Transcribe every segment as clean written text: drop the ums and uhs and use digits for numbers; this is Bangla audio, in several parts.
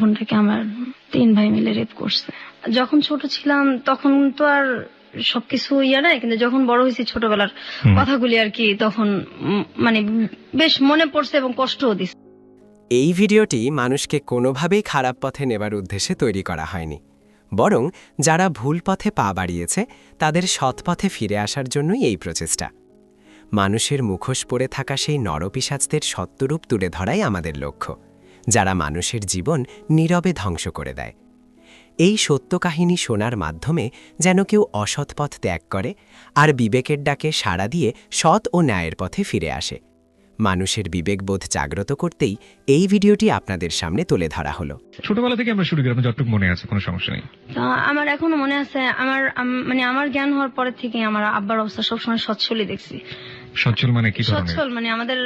বোনটাকে আমার 3 ভাই মিলে রেপ করছে। যখন ছোট ছিলাম তখন তো আর সবকিছু নাই, কিন্তু যখন বড় হয়েছি ছোটবেলার কথাগুলি আর কি তখন মানে বেশ মনে পড়ছে এবং কষ্টও দিচ্ছে। এই ভিডিওটি মানুষকে কোনোভাবেই খারাপ পথে নেবার উদ্দেশ্যে তৈরি করা হয়নি, বরং যারা ভুল পথে পা বাড়িয়েছে তাদের সৎ পথে ফিরে আসার জন্যই এই প্রচেষ্টা। মানুষের মুখোশ পরে থাকা সেই নরপিশাচদের সত্যরূপ তুলে ধরাই আমাদের লক্ষ্য, যারা মানুষের জীবন নীরবে ধ্বংস করে দেয়। এই সত্য কাহিনী শোনার মাধ্যমে যেন কেউ অসৎ পথ ত্যাগ করে আর বিবেকের ডাকে সাড়া দিয়ে সৎ ও ন্যায়ের পথে ফিরে আসে। মানুষের বিবেকবোধ জাগ্রত করতেই এই ভিডিওটি আপনাদের সামনে তুলে ধরা হলো। ছোটবেলা থেকে আমরা শুরু করি, আপনার যতটুকু মনে আছে কোনো সমস্যা নেই? আমার এখনো মনে আছে, আমার জ্ঞান হওয়ার পরে থেকে আমার আব্বার অবস্থা সবসময় সচ্ছলই দেখছি। সচ্ছল মানে কি? সচ্ছল মানে আমাদের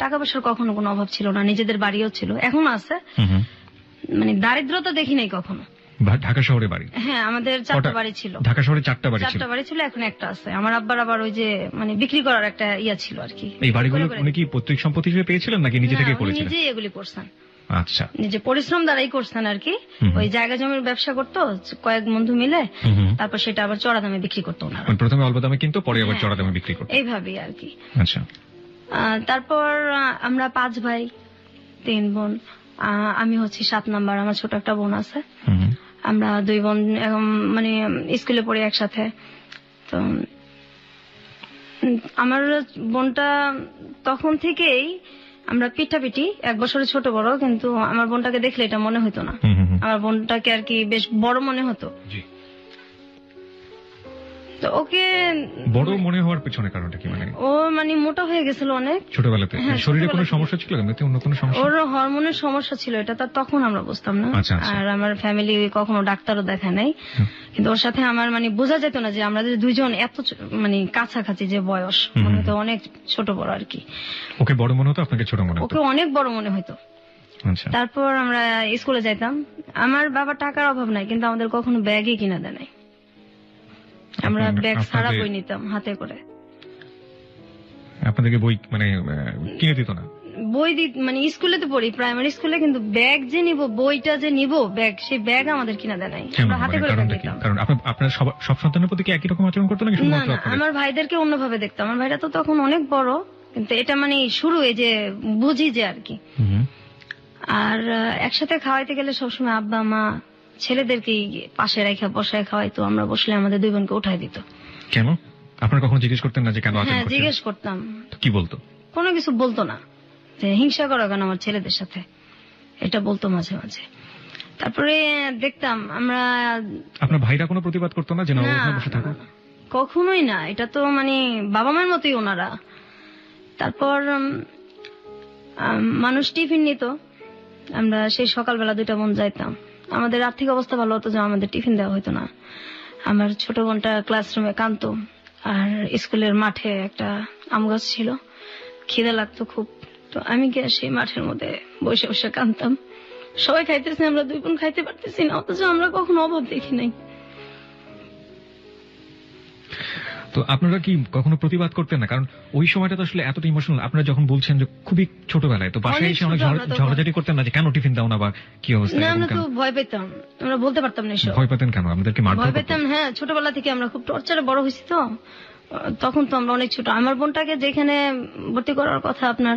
টাকা পয়সার কখনো কোনো অভাব ছিল না, নিজেদের বাড়িও ছিল, এখনো আছে, মানে দারিদ্রতা দেখি নাই কখনো। ঢাকা শহরে বাড়ি? হ্যাঁ, আমাদের 4টা বাড়ি ছিল। ঢাকা শহরে 4টা বাড়ি ছিল, এখন একটা আছে। আমার আব্বার আবার ওই যে মানে বিক্রি করার একটা ছিল আর কি। এই বাড়িগুলো উনি কি পৈতৃক সম্পত্তি হিসেবে পেয়েছিলেন নাকি নিজে থেকে করেছিলেন? নিজেই এগুলি করছেন। আচ্ছা, নিজে পরিশ্রম দ্বারাই করছেন আর কি। ওই জায়গা জমির ব্যবসা করতো কয়েক বন্ধু মিলে, তারপর সেটা আবার চড়া দামে বিক্রি করতো ওনারা। প্রথমে অল্প দামে কিনতো, পরে আবার চড়া দামে বিক্রি করতো, এইভাবেই আর কি। আচ্ছা। তারপর আমরা 5 ভাই 3 বোন, আমি হচ্ছি 7 নাম্বার, আমার ছোট একটা বোন আছে। আমরা 2 বোন মানে স্কুলে পড়ি একসাথে। তো আমার বোনটা তখন থেকেই আমরা পিঠাপিঠি, 1 বছরের ছোট বড়, কিন্তু আমার বোনটাকে দেখলে এটা মনে হতো না। আমার বোনটাকে আর কি বেশ বড় মনে হতো। তো ওকে বড় মনে হওয়ার পেছনে কারণটা কি? মানে ও মানে মোটা হয়ে গেছিল অনেক ছোটবেলাতে। শরীরে কোনো সমস্যা ছিল? এমনিতে অন্য কোনো সমস্যা? ওর হরমোনের সমস্যা ছিল, এটা তো তখন আমরা বুঝতাম না। আর আমার ফ্যামিলি কখনো ডাক্তারও দেখায় নাই, কিন্তু ওর সাথে আমার মানে বোঝা যেত না যে আমরা দুইজন এত মানে কাছাকাছি যে বয়স, মনে হতো অনেক ছোট বড় আর কি। ওকে বড় মনে হতো, আপনাকে ছোট মনে হতো? ওকে অনেক বড় মনে হতো। তারপর আমরা স্কুলে যাইতাম, আমার বাবা টাকার অভাব নাই, কিন্তু আমাদের কখনো ব্যাগই কিনা দেয় নাই। আমরা ব্যাগ ছাড়া বই নিতাম হাতে করে। আপনাদেরকে বই মানে কিনে দিত না? বই মানে স্কুলে তো পড়ি, প্রাইমারি স্কুলে, কিন্তু ব্যাগ যে নিব, বইটা যে নিব, ব্যাগ, সেই ব্যাগ আমাদের কিনা দেয় নাই। আমরা হাতে করে নিতাম। কারণ আপনার সব সন্তানের প্রতি কি একই রকম আচরণ করতো নাকি শুধুমাত্র আপনাদের? আমার ভাইদেরকে অন্যভাবে দেখতাম। আমার ভাইরা তো তখন অনেক বড়, কিন্তু এটা মানে শুরু এই যে বুঝি যে আর কি। আর একসাথে খাওয়াইতে গেলে সবসময় আব্বা মা ছেলেদেরকে পাশে রেখে বসায় খাওয়াইতো। আমরা বসলে আমাদের 2 বোনকে উঠাই দিত। কেন? আপনারা কখনো জিজ্ঞেস করতেন না যে কেন? হ্যাঁ, জিজ্ঞেস করতাম। কি বলতো? কোনো কিছু বলতো না, যে হিংসা করো কেন আমার ছেলেদের সাথে, এটা বলতো মাঝে মাঝে। তারপরে দেখতাম আমরা। আপনার ভাইরা কোনো প্রতিবাদ করতো না যে না ওখানে বসে থাকো? কখনোই না, এটা তো মানে বাবা মার মতোই ওনারা। তারপর মানুষ টিফিন নিত, আমরা সেই সকালবেলা 2টা বোন যাইতাম। আমাদের আর্থিক অবস্থা ভালো হতো যে আমাদের টিফিন দেওয়া হতো না। আমার ছোট বোনটা ক্লাসরুমে কাঁদতো, আর স্কুলের মাঠে একটা আম গাছ ছিল, খিদে লাগতো খুব, তো আমি গিয়ে সেই মাঠের মধ্যে বসে বসে কাঁদতাম। সবাই খাইতেছে, আমরা 2 বোন খাইতে পারতেছি না, অথচ আমরা কখনো অভাব দেখি নাই। তো আপনারা কি কখনো প্রতিবাদ করতেন না? কারণ ওই সময়টা তো আসলে এতটা ইমোশনাল। আপনারা যখন বলছেন যে খুবই ছোটবেলায়, তো বাসায় এসে অনেক ঝগড়াঝাটি করতেন না যে কেন টিফিন দাও না বা কি অবস্থা? আমরা তো ভয় পেতাম, আমরা বলতে পারতাম না। ভয় পেতেন কেন? আমাদেরকে মারধর করতেন? ভয় পেতাম, হ্যাঁ, ছোটবেলা থেকে আমরা খুব টর্চারে বড় হয়েছি, তো তখন তো আমরা অনেক ছোট। আমার বোনটাকে যেখানে ভর্তি করার কথা আপনার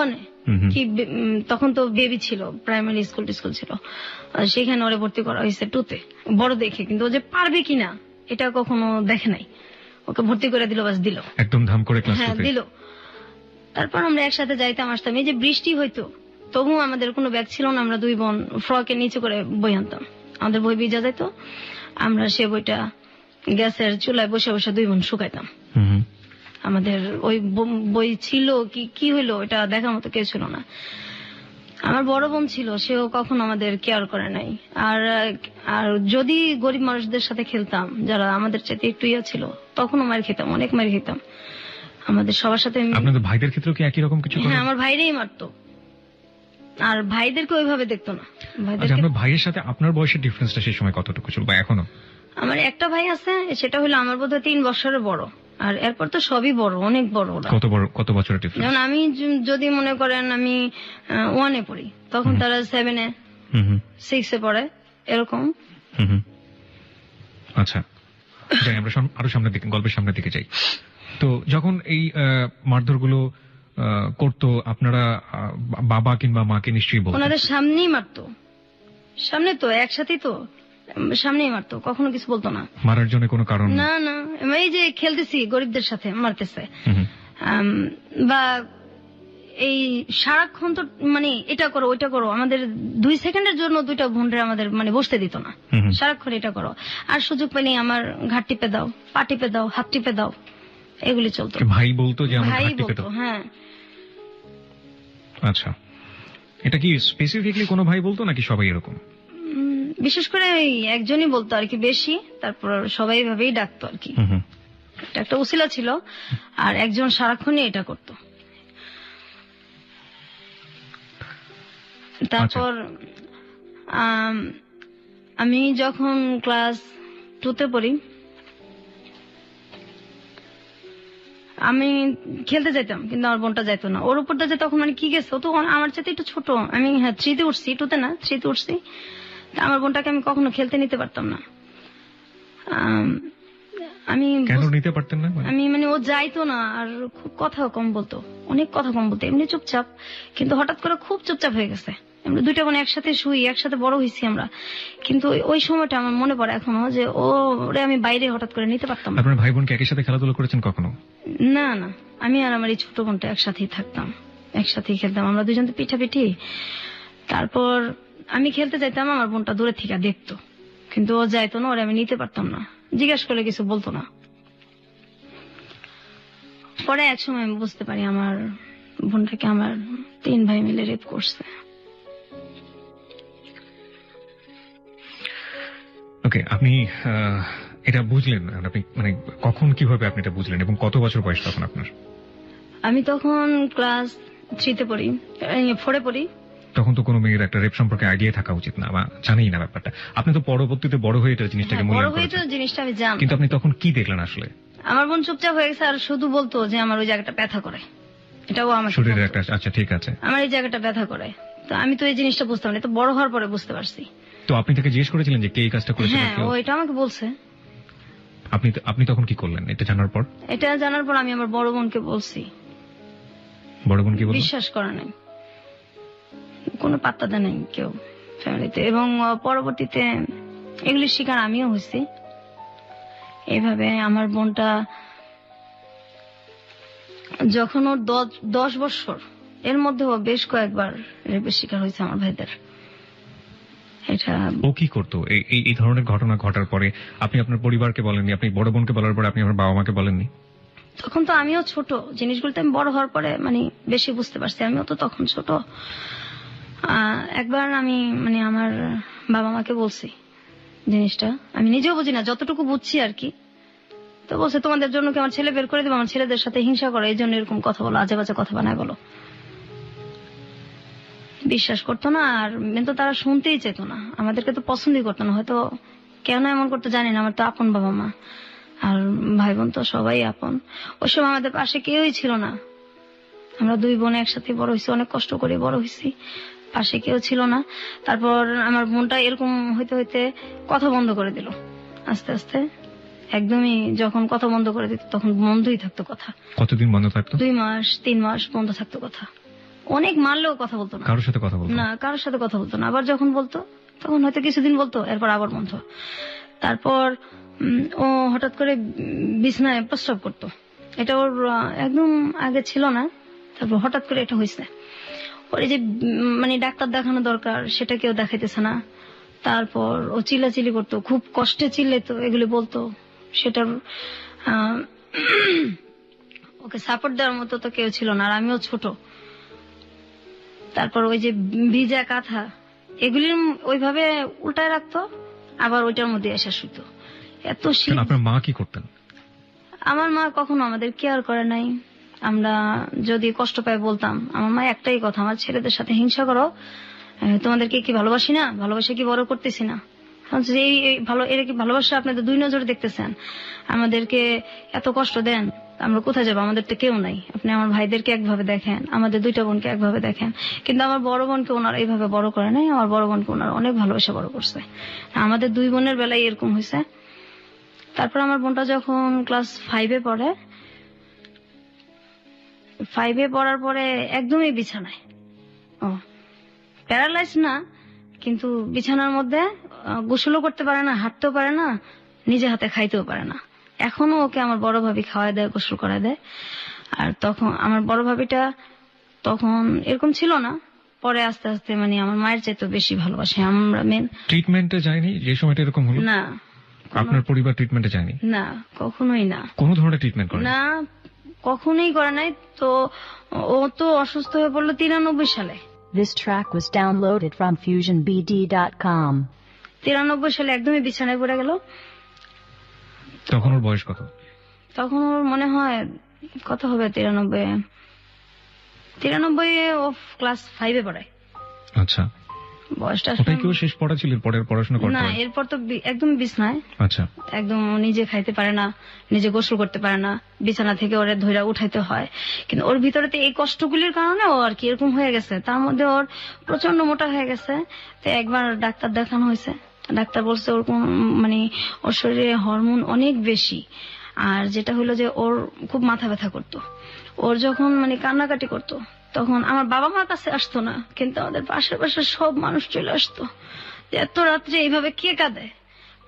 1-এ, কি তখন তো বেবি ছিল, প্রাইমারি স্কুল ছিল, সেখানে ওরে ভর্তি করা হয়েছে 2-তে, বড় দেখে, কিন্তু ও যে পারবে কিনা এটা কখনো দেখে নাই। ওকে ভর্তি করে দিল, বাস দিল, একদম ধাম করে ক্লাস দিল। তারপর আমরা একসাথে যাইতাম আসতাম। এই যে বৃষ্টি হইতো, তবু আমাদের কোনো ব্যাগ ছিল না, আমরা 2 বোন ফ্রকের নিচে করে বই আনতাম। আমাদের বই ভিজা যেত, আমরা সে বইটা গ্যাসের চুলায় বসে বসে 2 বোন শুকাইতাম। আমাদের ওই বই ছিল কি হইলো এটা দেখার মতো কেউ ছিল না। আমার বড় বোন ছিল, সেও কখনো আমাদের কেয়ার করে নাই। আর যদি গরিব মানুষদের সাথে খেলতাম, যারা আমাদের চাইতে একটু ছিল, তখনও মার খেতাম, অনেক মার খেতাম। আমাদের সবার সাথে। আপনাদের ভাইদের ক্ষেত্রেও কি একই রকম কিছু? হ্যাঁ, আমার ভাইরাই মারতো, আর ভাইদেরকে ওইভাবে দেখতো না। আপনার ভাইয়ের সাথে আপনার বয়সের ডিফারেন্সটা সেই সময় কতটুকু ছিল বা এখনো? আমার একটা ভাই আছে, সেটা হলো আমার বোধহয় 3 বছরের বড়, আর এরপর তো সবই বড়, অনেক বড়। কত বছরের ডিফারেন্স? যেমন আমি যদি মনে করেন আমি 1-এ পড়ি, তখন তারা 7-এ, হুম হুম 6-এ পড়ে, এরকম। হুম হুম। আচ্ছা, যাই আমরা আরো সামনের দিকে, গল্পের সামনের দিকে যাই। তো যখন এই মারধরগুলো করতো, আপনারা বাবা কিংবা মাকে নিশ্চয়ই বলতেন। ওনাদের সামনেই মারতো, সামনে তো একসাথেই তো, সামনেই মারতো, কখনো কিছু বলতো না। মারার জন্য কোনো কারণ? না না, এই যে খেলতেছি গরিবদের সাথে মারতেছে। হুম হুম। বা এই সারাক্ষণ তো মানে এটা করো ওইটা করো, আমাদের 2 সেকেন্ডের জন্য 2টা বোনরে আমাদের মানে বসতে দিত না, হুম হুম। সারাক্ষণ এটা করো। আর সুযোগ পেলে আমার ঘাট টিপে দাও, পা টিপে দাও, হাত টিপে দাও, এগুলি চলতো। ভাই বলতো যে আমার ভাই ঘাট টিপে বলতো, দাও? হ্যাঁ। আচ্ছা, এটা কি স্পেসিফিকলি কোনো ভাই বলতো নাকি সবাই এরকম? বিশেষ করে ওই একজনই বলতো আর কি বেশি, তারপর সবাই ভাবেই ডাকতো আর কি। হুম হুম। এটা একটা উসিলা ছিল, আর একজন সারাক্ষণই এটা করতো। তারপর আমি যখন ক্লাস 2-তে পড়ি, আমি খেলতে যেতাম, কিন্তু আমার বোনটা যেত না। ওর উপরটা যে তখন মানে কি গেছে, ও তো আমার চাইতে একটু ছোট। আমি 3-তে উঠছি, 2-তে না, 3-তে উঠছি। তা আমার বোনটাকে আমি কখনো খেলতে নিতে পারতাম না। আমি কেন নিতে পারতেন না? আমি মানে ও যাইতো না, আর খুব কথা কম বলতো, অনেক কথা কম বলতো। এমনি চুপচাপ, কিন্তু হঠাৎ করে খুব চুপচাপ হয়ে গেছে। আমরা 2টা বোন একসাথে শুই, একসাথে বড় হয়েছি আমরা, কিন্তু ওই সময়টা আমার মনে পড়ে এখনো যে ওরে আমি বাইরে হঠাৎ করে নিতে পারতাম না। আপনার ভাই বোনকে একই সাথে খেলাধুলা করেছেন কখনো? না না, আমি আর আমার এই ছোট বোনটা একসাথেই থাকতাম, একসাথেই খেলতাম আমরা দুজন, তো পিঠাপিঠি। তারপর আমি খেলতে যাইতাম, আমার বোনটা দূরে থেকে দেখতো, কিন্তু ও যাইতো না, ওরে আমি নিতে পারতাম না, জিজ্ঞাসা করলে কিছু বলতো না। পরে এক সময় আমি বুঝতে পারি আমার বোনটাকে আমার 3 ভাই মিলে রেপ করছে। ওকে, আপনি এটা বুঝলেন, আপনি মানে কখন কিভাবে আপনি এটা বুঝলেন, এবং কত বছর বয়স তখন আপনার? আমি তখন ক্লাস 3-তে পড়ি, 4-এ পড়ি। তখন তো কোনো মেয়ের একটা রেপ সম্পর্কে আইডিয়া থাকা উচিত না, বা জানেই না ব্যাপারটা। আপনি তো পরবর্তীতে বড় হয়ে এটা জিনিসটাকে হ্যাঁ, বড় মূল্যায়ন হয়ে তো করেছেন, জিনিসটা আমি জানতাম। কিন্তু আপনি তখন কি দেখলেন আসলে? আমার বোন চুপচাপ হয়ে গেছে, আর শুধু বলতো যে আমার ওই জায়গাটা ব্যথা করে, এটাও আমার শরীরের একটা, আচ্ছা ঠিক আছে। আমার এই জায়গাটা ব্যথা করে। তো আমি তো এই জিনিসটা বুঝতাম না, তো বড় হওয়ার পরে বুঝতে পারছি। তো আপনি তাকে জিজ্ঞেস করেছিলেন যে কে এই কাজটা করেছে? হ্যাঁ, ও এটা আমাকে বলছে। আপনি তখন কি করলেন এটা জানার পর? এটা জানার পর আমি আমার বড় বোনকে বলছি। বড় বোন কি বলল? বিশ্বাস করে নাই, কোনো পাত্তা দেয় নাই কেউ ফ্যামিলিতে। এবং পরবর্তীতে এগুলির শিকার আমিও হয়েছি। এইভাবে আমার বোনটা যখন ওর 10 বছর, এর মধ্যে ও বেশ কয়েকবার রেপের শিকার হয়েছে আমার ভাইদের। এটা ও কি করতো এই ধরনের ঘটনা ঘটার পরে? আপনি আপনার পরিবারকে বলেননি, আপনি বড় বোনকে বলার পরে আপনি আপনার বাবা মাকে বলেননি? তখন তো আমিও ছোট, জিনিসগুলো তো আমি বড় হওয়ার পরে মানে বেশি বুঝতে পারছি, আমিও তো তখন ছোট। একবার আমি মানে আমার বাবা মাকে বলছি জিনিসটা, আমি নিজেও বুঝি না, যতটুকু বুঝছি আর কি। তো বলছে তোমাদের জন্য কি আমার ছেলে বের করে দেবো, আমার ছেলেদের সাথে হিংসা করে, এই জন্য এরকম কথা বলো, আজে বাজে কথা বানায় বলো। বিশ্বাস করতো না, আর কিন্তু তারা শুনতেই চেত না, আমাদেরকে তো পছন্দই করতো না। হয়তো কেন এমন করতে জানি না, আমার তো আপন বাবা মা, আর ভাই বোন তো সবাই আপন। ওই সময় আমাদের পাশে কেউই ছিল না, আমরা 2 বোন একসাথে বড় হয়েছি, অনেক কষ্ট করে বড় হয়েছি, পাশে কেউ ছিল না। তারপর আমার বোনটা এরকম হইতে হইতে কথা বন্ধ করে দিল আস্তে আস্তে, একদমই যখন কথা বন্ধ করে দিত তখন বন্ধই থাকতো কথা। কতদিন বন্ধ থাকতো? 2 মাস 3 মাস বন্ধ থাকতো কথা। অনেক মারলেও কথা বলতো না, কারোর সাথে কথা বলতো না, কারোর সাথে কথা বলতো না। আবার যখন বলতো তখন হয়তো কিছুদিন বলতো, এরপর আবার বন্ধ। তারপর ও হঠাৎ করে বিছনায় প্রস্রাব করতো, এটা ওর একদম আগে ছিল না, তারপর হঠাৎ করে এটা হয়েছে। ওর যে মানে ডাক্তার দেখানো দরকার সেটা কেউ দেখাইতেছে না। তারপর ও চিল্লাচিল্লি করতো, খুব কষ্টে চিল্লাইতো, এগুলি বলতো। সেটার ওকে সাপোর্ট দেওয়ার মতো তো কেউ ছিল না, আর আমিও ছোট। তারপর ওই যে ভিজা কাঁথা এগুলির ওইভাবে উল্টায় রাখতো, আবার ওইটার মধ্যে এসে শুতো। এত শীত। আপনার মা কি করতেন? আমার মা কখনো আমাদের কেয়ার করে নাই। আমরা যদি কষ্ট পাই বলতাম, আমার মা একটাই কথা, আমার ছেলেদের সাথে হিংসা করো, তোমাদেরকে কি ভালোবাসি না, ভালোবাসে কি বড় করতেছি না, ভালো এরা কি ভালোবাসা? আপনি তো দুই নজরে দেখতেছেন, আমাদেরকে এত কষ্ট দেন, আমরা কোথায় যাবো? আমাদের তো কেউ নাই। আপনি আমার ভাইদেরকে একভাবে দেখেন, আমাদের দুইটা বোনকে একভাবে দেখেন, কিন্তু আমার বড় বোনকে ওনারা এইভাবে বড় করে নাই। আমার বড় বোনকে ওনারা অনেক ভালোবাসা বড় করছে। আমাদের দুই বোনের বেলায় এরকম হয়েছে। তারপর আমার বোনটা যখন ক্লাস 5-এ পড়ে, 5-এ পড়ার পরে একদমই বিছানায়, প্যারালাইজ না, কিন্তু বিছানার মধ্যে গোসলও করতে পারে না, হাঁটতেও পারে না, নিজে হাতে খাইতেও পারে না। এখনো ওকে আমার বড় ভাবি খাওয়ায় দেয়, গোসল করায় দেয়। আর তখন আমার বড় ভাবিটা তখন এরকম ছিল না, পরে আস্তে আস্তে মানে আমার মায়ের চাইতে বেশি ভালোবাসে। আমরা মেন ট্রিটমেন্টে যায়নি যে সময়টা এরকম হলো? না, আপনার পরিবার ট্রিটমেন্টে যায়নি? না, কখনোই না, কোনো ধরনের ট্রিটমেন্ট করে না, কখনোই করে নাই। তো ও তো অসুস্থ হয়ে পড়লো 93 সালে। This track was downloaded from FusionBD.com. 93 সালে একদমই বিছানায় পড়ে গেল। তখন ওর বয়স কত? তখন ওর মনে হয় কত হবে, 93 ও ক্লাস 5-এ পড়ে। আচ্ছা, বয়সটা ওটাই কি ও শেষ পড়া ছিল? পরের পড়াশোনা করতে না, হয়? এরপর তো একদম বিছনায়। আচ্ছা, একদম নিজে খাইতে পারে না, নিজে গোসল করতে পারে না, বিছানা থেকে ওরে ধইরা উঠাইতে হয়। কিন্তু ওর ভিতরে তো এই কষ্টগুলির কারণে ও আর কি এরকম হয়ে গেছে। তার মধ্যে ওর প্রচন্ড মোটা হয়ে গেছে। তো একবার ডাক্তার দেখানো হয়েছে, ডাক্তার বলছে ওর মানে ওর শরীরে হরমোন অনেক বেশি। আর যেটা হলো যে ওর খুব মাথা ব্যথা করতো। ওর যখন মানে কান্নাকাটি করতো, তখন আমার বাবা মার কাছে আসতো না, কিন্তু আমাদের পাশের পাশের সব মানুষ চলে আসতো। এত রাত্রে এইভাবে কে কাঁদে?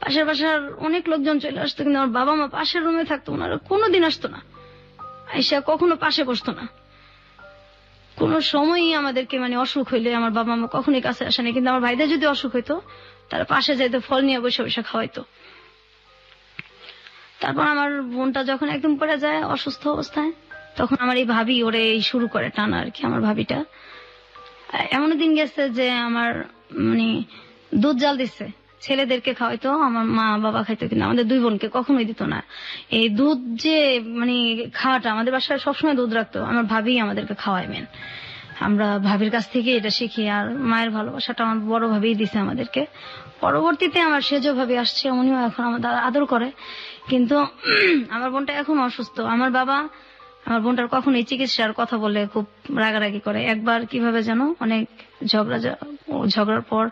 পাশের পাশের অনেক লোকজন চলে আসতো, কিন্তু আমার বাবা মা পাশের রুমে থাকতো, ওনারা কোনোদিন আসতো না, আইসা কখনো পাশে বসতো না। কোন সময়ই আমাদেরকে মানে অসুখ হইলে আমার বাবা মা কখনোই কাছে আসেনি, কিন্তু আমার ভাইদের যদি অসুখ হইতো তারা পাশে যাইতো, ফল নিয়ে বসে বসে খাওয়াইতো। তারপর আমার বোনটা যখন একদম পড়ে যায় অসুস্থ অবস্থায়, তখন আমার এই ভাবি ওরে শুরু করে টানা আর কি। আমার ভাবিটা এমন দিন গেছে যে আমার মানে দুধ জাল দিচ্ছে, ছেলেদেরকে খাওয়াইতো, আমার মা বাবা খাইতো, কিন্তু আমাদের দুই বোনকে কখনোই দিত না। এই দুধ যে মানে খাওয়াটা, আমাদের বাসায় সবসময় দুধ রাখতো, আমার ভাবি আমাদেরকে খাওয়ায় মেন। আমরা ভাবির কাছ থেকে এটা শিখি। আর মায়ের ভালোবাসাটা আমার বড় ভাবেই দিছে আমাদেরকে। পরবর্তীতে আমার সেজ ভাবি আসছে, উনিও এখন আমাদের আদর করে। কিন্তু আমার বোনটা এখন অসুস্থ। আমার বাবা আমার বোনটার কখন এই চিকিৎসার কথা বলে খুব রাগারাগি করে। একবার কিভাবে যেন অনেক ঝগড়ার পর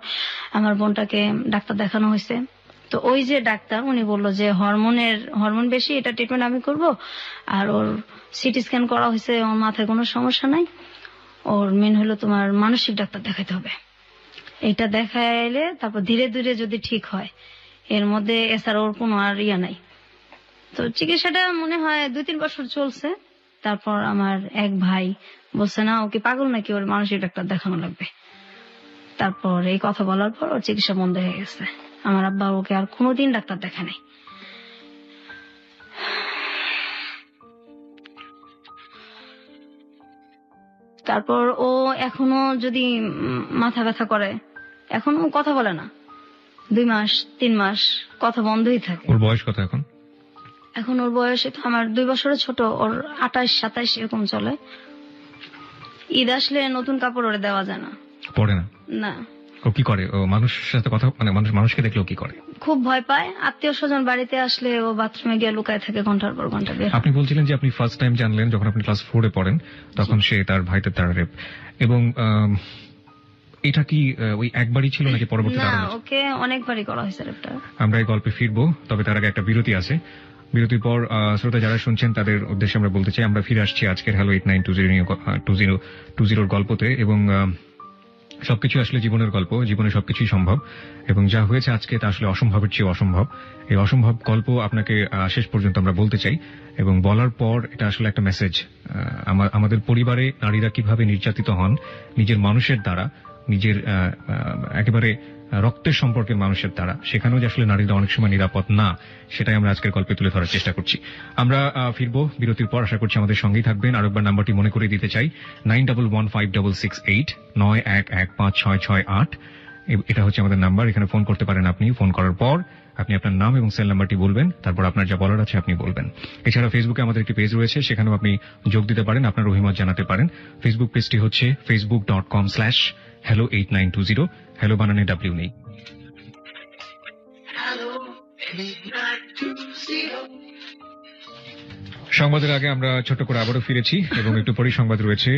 আমার বোনটাকে ডাক্তার দেখানো হয়েছে। তো ওই যে ডাক্তার উনি বললো যে হরমোন বেশি, এটা ট্রিটমেন্ট আমি করব। আর ওর সিটি স্ক্যান করা হয়েছে, ওর মাথায় কোনো সমস্যা নাই। ওর মেন হলো তোমার মানসিক ডাক্তার দেখাতে হবে। এটা দেখাইলে তারপর ধীরে ধীরে যদি ঠিক হয়, এর মধ্যে এছাড়া ওর কোনো আর ইয়া নাই। তো চিকিৎসাটা মনে হয় 2-3 বছর চলছে। তারপর আমার এক ভাই বলছে, না ওকে পাগল নাকি, ওর মানসিক ডাক্তার দেখানো লাগবে। তারপর এই কথা বলার পর ওর চিকিৎসা বন্ধ হয়ে গেছে। আমার আব্বা ওকে আর কোনোদিন ডাক্তার দেখায় নাই। তারপর ও এখনো যদি মাথা ব্যথা করে, এখনো কথা বলে না, 2 মাস 3 মাস কথা বন্ধই থাকে। ওর বয়স কত এখন? এখন ওর বয়স তো আমার 2 বছরের ছোট, ওর 28-27 এরকম চলে। ঈদ আসলে নতুন কাপড় ওরে দেওয়া যায় না, পড়ে না? না। ও কি করে? ও মানুষের সাথে কথা মানে মানুষকে দেখলে ও কি করে? খুব ভয় পায়। আত্মীয় স্বজন বাড়িতে আসলে ও বাথরুমে গিয়ে লুকায় থাকে ঘন্টার পর ঘন্টা। বের আপনি বলছিলেন যে আপনি ফার্স্ট টাইম জানলেন যখন আপনি ক্লাস 4-এ পড়েন, তখন সে তার ভাইদের দ্বারা রেপ। এবং এটা কি ওই একবারই ছিল নাকি পরবর্তীতে না, আরো হয়েছে? ওকে অনেকবারই করা হয়েছে রেপটা। আমরা এই গল্পে ফিরবো, তবে তার আগে একটা বিরতি আছে। বিরতির পর শ্রোতা যারা শুনছেন তাদের উদ্দেশ্যে আমরা বলতে চাই, আমরা ফিরে আসছি আজকের হ্যালো 8920 গল্পতে। এবং সবকিছু আসলে জীবনের গল্প, জীবনে সবকিছুই সম্ভব, এবং যা হয়েছে আজকে তা আসলে অসম্ভবের চেয়ে অসম্ভব। এই অসম্ভব গল্প আপনাকে শেষ পর্যন্ত আমরা বলতে চাই, এবং বলার পর এটা আসলে একটা মেসেজ। আমাদের পরিবারে নারীরা কিভাবে নির্যাতিত হন নিজের মানুষের দ্বারা, নিজের একেবারে রক্তের সম্পর্কের মানুষের দ্বারা, সেখানেও যে আসলে নারীরা অনেক সময় নিরাপদ না, সেটাই আমরা আজকের গল্পে তুলে ধরার চেষ্টা করছি। আমরা ফিরবো বিরতির পর, আশা করছি আমাদের সঙ্গেই থাকবেন। আরেকবার নাম্বারটি মনে করে দিতে চাই, 91156689115668। এটা হচ্ছে আমাদের নাম্বার, এখানে ফোন করতে পারেন আপনি। ফোন করার পর আপনি আপনার নাম এবং সেল নাম্বারটি বলবেন, তারপর আপনার যা বলার আছে আপনি বলবেন। এছাড়া ফেসবুকে আমাদের একটি পেজ রয়েছে, সেখানেও আপনি যোগ দিতে পারেন, আপনার অভিমত জানাতে পারেন। ফেসবুক পেজটি হচ্ছে facebook.com/hello8920। হ্যালো বানানে W নেই। সংবাদের আগে আমরা ছোট করে আবারও ফিরেছি এবং একটু পরেই সংবাদ রয়েছে।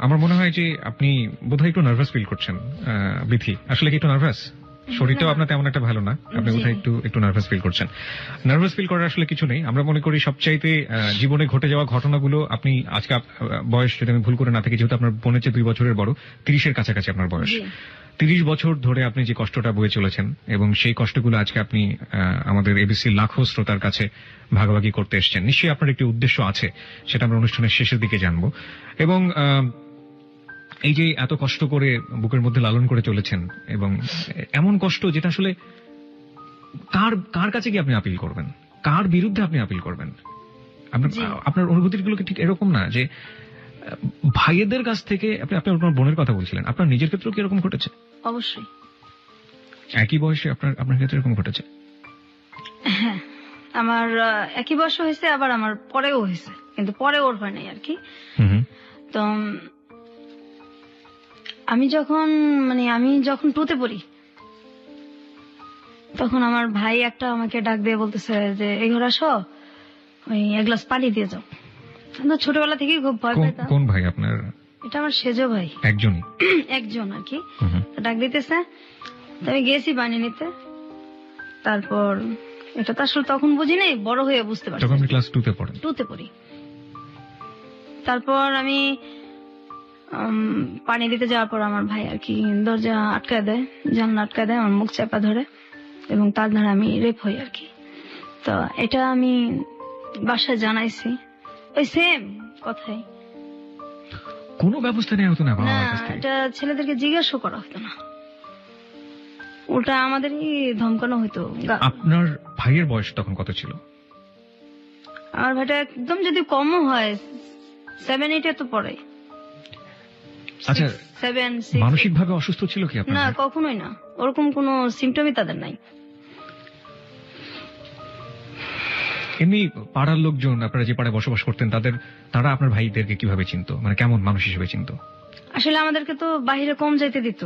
আমার মনে হয় যে আপনি বোধহয় একটু নার্ভাস ফিল করছেন বিথি। আসলে কি একটু নার্ভাস? শরীরটাও আপনার তেমন একটা ভালো না, আপনি বোধহয় একটু নার্ভাস ফিল করছেন। নার্ভাস ফিল করার আসলে কিছু নেই। আমরা মনে করি সবচাইতে জীবনে ঘটে যাওয়া ঘটনাগুলো, আপনি আজকে বয়স যদি আমি ভুল করে না থাকি, যেহেতু আপনার বোনের চেয়ে 2 বছরের বড়, 30-এর কাছাকাছি আপনার বয়স, 30 বছর ধরে আপনি যে কষ্টটা বয়ে চলেছেন এবং সেই কষ্টগুলো আজকে আপনি আমাদের এবিসি লাখো শ্রোতার কাছে ভাগাভাগি করতে এসেছেন। নিশ্চয়ই আপনার একটি উদ্দেশ্য আছে, সেটা আমরা অনুষ্ঠানের শেষের দিকে জানবো। এবং এই যে এত কষ্ট করে বুকের মধ্যে লালন করে চলেছেন, এবং এমন কষ্ট যেটা আসলে কার কাছে কি আপনি আপিল করবেন, কার বিরুদ্ধে আপনি আপিল করবেন? আপনার অনুভূতিগুলো কি ঠিক এরকম না যে ভাইয়েদের কাছ থেকে, আপনি আপনার বোনের কথা বলছিলেন, আপনার নিজের ক্ষেত্রেও কি এরকম ঘটেছে? অবশ্যই। একই বয়সে আপনার ক্ষেত্রে এরকম ঘটেছে? হ্যাঁ, আমার একই বয়স হয়েছে, আবার আমার পরেও হয়েছে, কিন্তু পরে ওর হয় নাই আর কি। তো আমি যখন 2তে পড়ি, তখন আমার ভাই একটা আমাকে ডাক দিয়ে বলতেছে যে এই ঘরে আসো, ওই 1 গ্লাস পানি দিয়ে যাও। আমি ছোটবেলা থেকেই খুব ভয় পেতাম। কোন ভাই আপনার? এটা আমার সেজো ভাই। একজনই? একজন আর কি। ডাক দিতেছে, তো আমি গেছি পানি নিতে। তারপর এটা তো আসলে তখন বুঝি নাই, বড় হয়ে বুঝতে পারছি। তখন আপনি ক্লাস 2তে পড়েন? 2তে পড়ি। তারপর আমি পানি দিতে যাওয়ার পর আমার ভাই আর কি দরজা আটকায় দেয়, জানলা আটকায় দেয়, আমার মুখ চাপা ধরে, এবং তার ধারে আমি রেপ হই আর কি। তো এটা আমি বাসায় জানাইছি, ওই সেম কথাই। কোনো ব্যবস্থা নেওয়া হতো না? না, এটা ছেলেদেরকে জিজ্ঞাসা করা হতো না, ওটা আমাদেরই ধমকানো হতো। আপনার ভাইয়ের বয়স তখন কত ছিল? আমার ভাইটা একদম যদি কমও হয় 7-8 তো পড়ে। আচ্ছা, 7-6। মানসিক ভাবে অসুস্থ ছিল কি আপনার? না, কখনোই না, ওরকম কোনো সিমটমই তাদের নাই। এমনি পাড়ার লোকজন, আপনারা যে পাড়ায় বসবাস করতেন, তারা আপনার ভাইদেরকে কিভাবে চিনতো, মানে কেমন মানুষ হিসেবে চিনতো? আসলে আমাদেরকে তো বাইরে কম যাইতে দিত,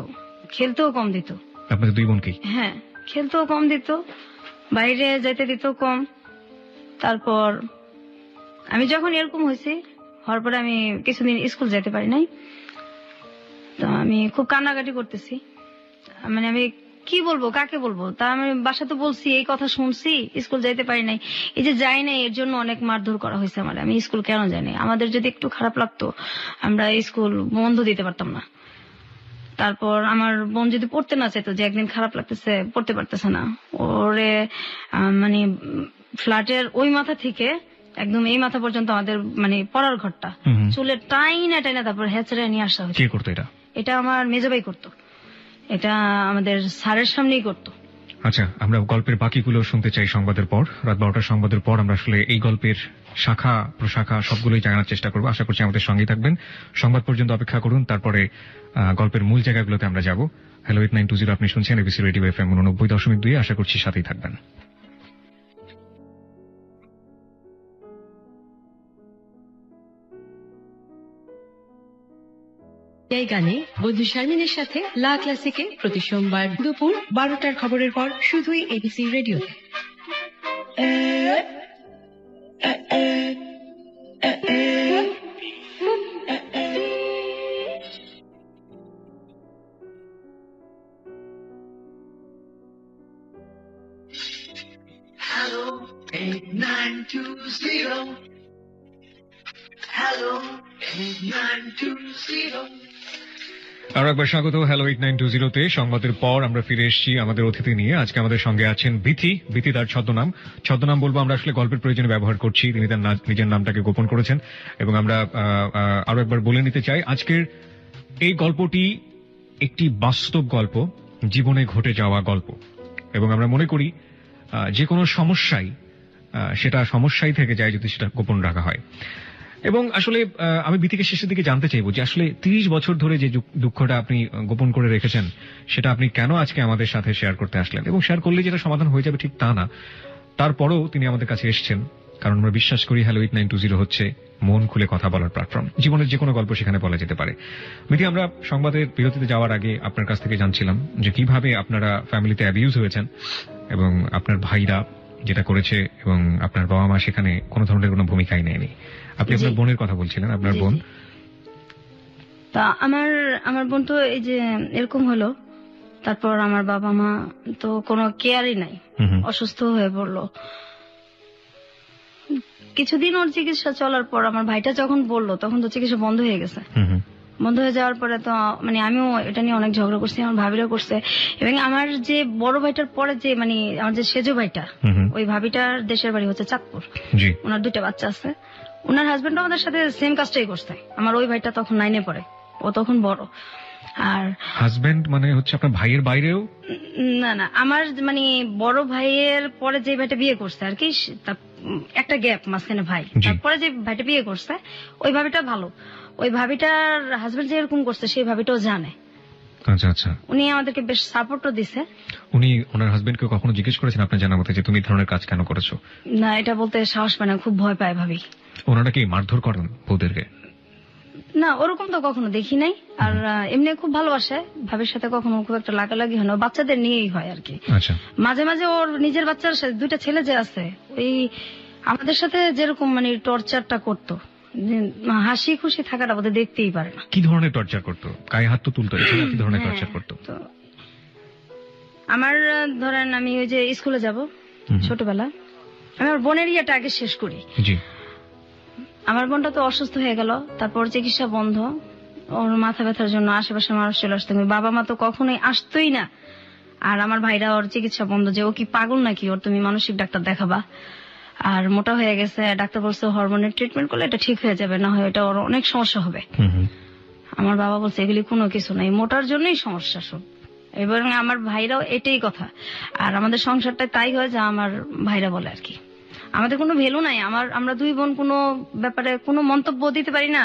খেলতেও কম দিত। আপনাদের 2 বোনকেই? হ্যাঁ, খেলতেও কম দিত, বাইরে যাইতে দিত কম। তারপর আমি যখন এরকম হয়েছি, হওয়ার পরে আমি কিছুদিন স্কুল যেতে পারি নাই। তো আমি খুব কান্নাকাটি করতেছি, মানে আমি কি বলবো, কাকে বলবো? তা আমি বাসাতে বলছি, এই কথা শুনছি, স্কুল যাইতে পারি নাই। এই যে যাই নাই, এর জন্য অনেক মারধর করা হয়েছে আমার। আমি স্কুল কেন যাই নাই? আমাদের যদি একটু খারাপ লাগতো, আমরা স্কুল বন্ধ দিতে পারতাম না। তারপর আমার বোন যদি পড়তে না চাইতো, যে একদিন খারাপ লাগতেছে, পড়তে পারতেছে না, ওরে মানে ফ্ল্যাটের ওই মাথা থেকে একদম এই মাথা পর্যন্ত আমাদের মানে পড়ার ঘরটা চুলে টাইনা টাইনা তারপর হেঁচড়ে নিয়ে আসা হয়েছে। কে করতো এটা? এটা আমার মেজবাই করতো, এটা আমাদের স্যারের সামনেই করতো। আচ্ছা, আমরা গল্পের বাকিগুলো শুনতে চাই সংবাদের পর। রাত 12টার সংবাদের পর আমরা আসলে এই গল্পের শাখা প্রশাখা সবগুলোই জানার চেষ্টা করবো। আশা করছি আমাদের সঙ্গেই থাকবেন, সংবাদ পর্যন্ত অপেক্ষা করুন, তারপরে গল্পের মূল জায়গাগুলোতে আমরা যাব। হ্যালো 8920, আপনি শুনছেন এবিসি রেডিও FM 89.2। আশা করছি সাথেই থাকবেন। এই গানে বন্ধু শারমিনের সাথে লা ক্লাসিকে প্রতি সোমবার দুপুর 12টার খবরের পর শুধুই এবিসি রেডিওতে। Hello 8920. Hello 8920. আর একবার স্বাগত হ্যালো 8920-তে। সংবাদের পর আমরা ফিরে এসেছি আমাদের অতিথি নিয়ে। আজকে আমাদের সঙ্গে আছেন বিথি। তার ছদ্মনাম বলবো আমরা আসলে গল্পের প্রয়োজনে ব্যবহার করছি, তিনি তার নিজের নামটাকে গোপন করেছেন। এবং আমরা আরো একবার বলে নিতে চাই, আজকের এই গল্পটি একটি বাস্তব গল্প, জীবনে ঘটে যাওয়া গল্প। এবং আমরা মনে করি যে কোনো সমস্যাই সেটা সমস্যাই থেকে যায় যদি সেটা গোপন রাখা হয়। এবং আসলে আমি বিথিকে শেষের দিকে জানতে চাইবো যে আসলে 30 বছর ধরে যে দুঃখটা আপনি গোপন করে রেখেছেন, সেটা আপনি কেন আজকে আমাদের সাথে শেয়ার করতে আসলেন? এবং শেয়ার করলে যেটা সমাধান হয়ে যাবে ঠিক তা না, তারপরেও তিনি আমাদের কাছে এসেছেন, কারণ আমরা বিশ্বাস করি হ্যালো 8920 হচ্ছে মন খুলে কথা বলার প্ল্যাটফর্ম। জীবনের যে কোনো গল্প সেখানে বলা যেতে পারে। বিথি, আমরা সংবাদের বিরতিতে যাওয়ার আগে আপনার কাছ থেকে জানছিলাম যে কিভাবে আপনারা ফ্যামিলিতে অ্যাবিউজ হয়েছেন এবং আপনার ভাইরা যেটা করেছে এবং আপনার বাবা মা সেখানে কোনো ধরনের কোনো ভূমিকাই নেয়নি। আপনি আপনার জি। বোনের কথা বলছিলেন, আপনার জি, বোন। জি। তা আমার বোন তো এই যে এরকম হলো, তারপর আমার বাবা মা তো কোনো কেয়ারই নাই, হুম হুম, অসুস্থ হয়ে পড়লো। কিছুদিন ওর চিকিৎসা চলার পর আমার ভাইটা যখন বললো তখন তো চিকিৎসা বন্ধ হয়ে গেছে। হুম হুম, বন্ধ হয়ে যাওয়ার পরে তো মানে আমিও এটা নিয়ে অনেক ঝগড়া করছি, আমার ভাবিরা করছে, এবং আমার যে বড় ভাইটার পরে যে মানে আমার যে সেজো ভাইটা, হুম হুম, ওই ভাবিটার দেশের বাড়ি হচ্ছে চাঁদপুর। জি। ওনার 2টা বাচ্চা আছে। ওনার হাজবেন্ড আমাদের সাথে সেম কাজটাই করছে। আমার ওই ভাইটা তখন 9-এ পড়ে, ও তখন বড়। আর হাজবেন্ড মানে হচ্ছে আপনার ভাইয়ের বাইরেও? না না, আমার মানে বড় ভাইয়ের পরে যে ভাইটা বিয়ে করছে আর কি, একটা গ্যাপ মাঝখানে ভাই, জি। তারপরে যে ভাইটা বিয়ে করছে ওই ভাবিটা ভালো। ওই ভাবিটার হাজবেন্ড যে এরকম করছে সেই ভাবিটাও জানে। আচ্ছা আচ্ছা। উনি আমাদেরকে বেশ সাপোর্টও দিছে। উনি ওনার হাজবেন্ডকে কখনো জিজ্ঞেস করেছেন আপনার জানা মতে যে তুমি এই ধরনের কাজ কেন করেছো? না, এটা বলতে সাহস পায় না, খুব ভয় পায় ভাবি। ওনারা কি মারধর করেন বউদেরকে? না, ওরকম তো কখনো দেখি নাই। আর এমনি খুব ভালোবাসে, ভাবির সাথে কখনো খুব একটা লাগালাগি হয় না, বাচ্চাদের নিয়েই হয় আর কি। আচ্ছা। মাঝে মাঝে ওর নিজের বাচ্চার সাথে 2টা ছেলে যে আছে, ওই আমাদের সাথে যেরকম মানে টর্চারটা করতো, যে হাসি খুশি থাকাটা বোধহয় দেখতেই পারে না। কি ধরনের টর্চার করতো? গায়ে হাত তো তুলতো, এছাড়া কি ধরনের টর্চার করতো? তো আমার ধরেন আমি ওই যে স্কুলে যাব হুম, ছোটবেলা, আমি আমার বোনের ইয়েটা আগে শেষ করি। জি। আমার বোনটা তো অসুস্থ হয়ে গেল, তারপর চিকিৎসা বন্ধ, ওর মাথা ব্যথার জন্য আশেপাশে মানুষ চলে আসতো, কিন্তু বাবা মা তো কখনোই আসতোই না। আর আমার ভাইরা ওর চিকিৎসা বন্ধ, যে ও কি পাগল নাকি, ওর তুমি মানসিক ডাক্তার দেখাবা। আর মোটা হয়ে গেছে, ডাক্তার বলছে হরমোনের ট্রিটমেন্ট করলে এটা ঠিক হয়ে যাবে, না হয় এটা ওর অনেক সমস্যা হবে। হুম হুম, আমার বাবা বলছে এগুলি কোনো কিছু নাই, মোটার জন্যই সমস্যা সব। এবং আমার ভাইরাও এটাই কথা। আর আমাদের সংসারটা তাই হয় যে আমার ভাইরা বলে আর কি, আমাদের কোনো ভ্যালু নাই। আমরা 2 বোন কোনো ব্যাপারে কোনো মন্তব্য দিতে পারি না,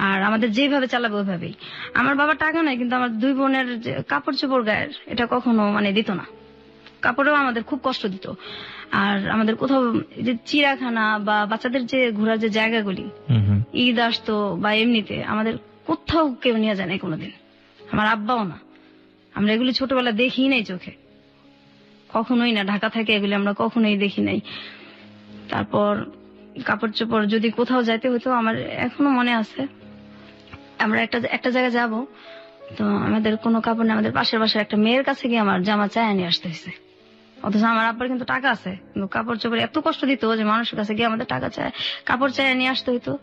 আর আমাদের যেভাবে চালাবে ওইভাবেই। আমার বাবা টাকা নাই, কিন্তু আমার 2 বোনের যে কাপড় চোপড় গায়ের এটা কখনো মানে দিত না, কাপড়েও আমাদের খুব কষ্ট দিত। আর আমাদের কোথাও যে চিড়াখানা বা বাচ্চাদের যে ঘোরার যে জায়গাগুলি, হুম হুম, ঈদ আসতো বা এমনিতে আমাদের কোথাও কেউ নিয়ে যায় নাই কোনোদিন, আমার আব্বাও না। আমরা এগুলি ছোটবেলা দেখি নাই চোখে, কখনোই না, ঢাকা থেকে এগুলি আমরা কখনোই দেখি নাই। তারপর কাপড় চোপড় যদি কোথাও যাইতে হতো, আমার এখনো মনে আছে, আমরা একটা জায়গায় যাব, তো আমাদের কোনো কাপড় নেই, আমাদের পাশের বাসার একটা মেয়ের কাছে গিয়ে আমার জামা চায় নিয়ে আসতে হয়েছে। অথচ আমার আব্বার কিন্তু টাকা আছে, কিন্তু কাপড় চোপড় এত কষ্ট দিত যে মানুষের কাছে গিয়ে আমাদের টাকা চায়, কাপড় চায় নিয়ে আসতে হইতো।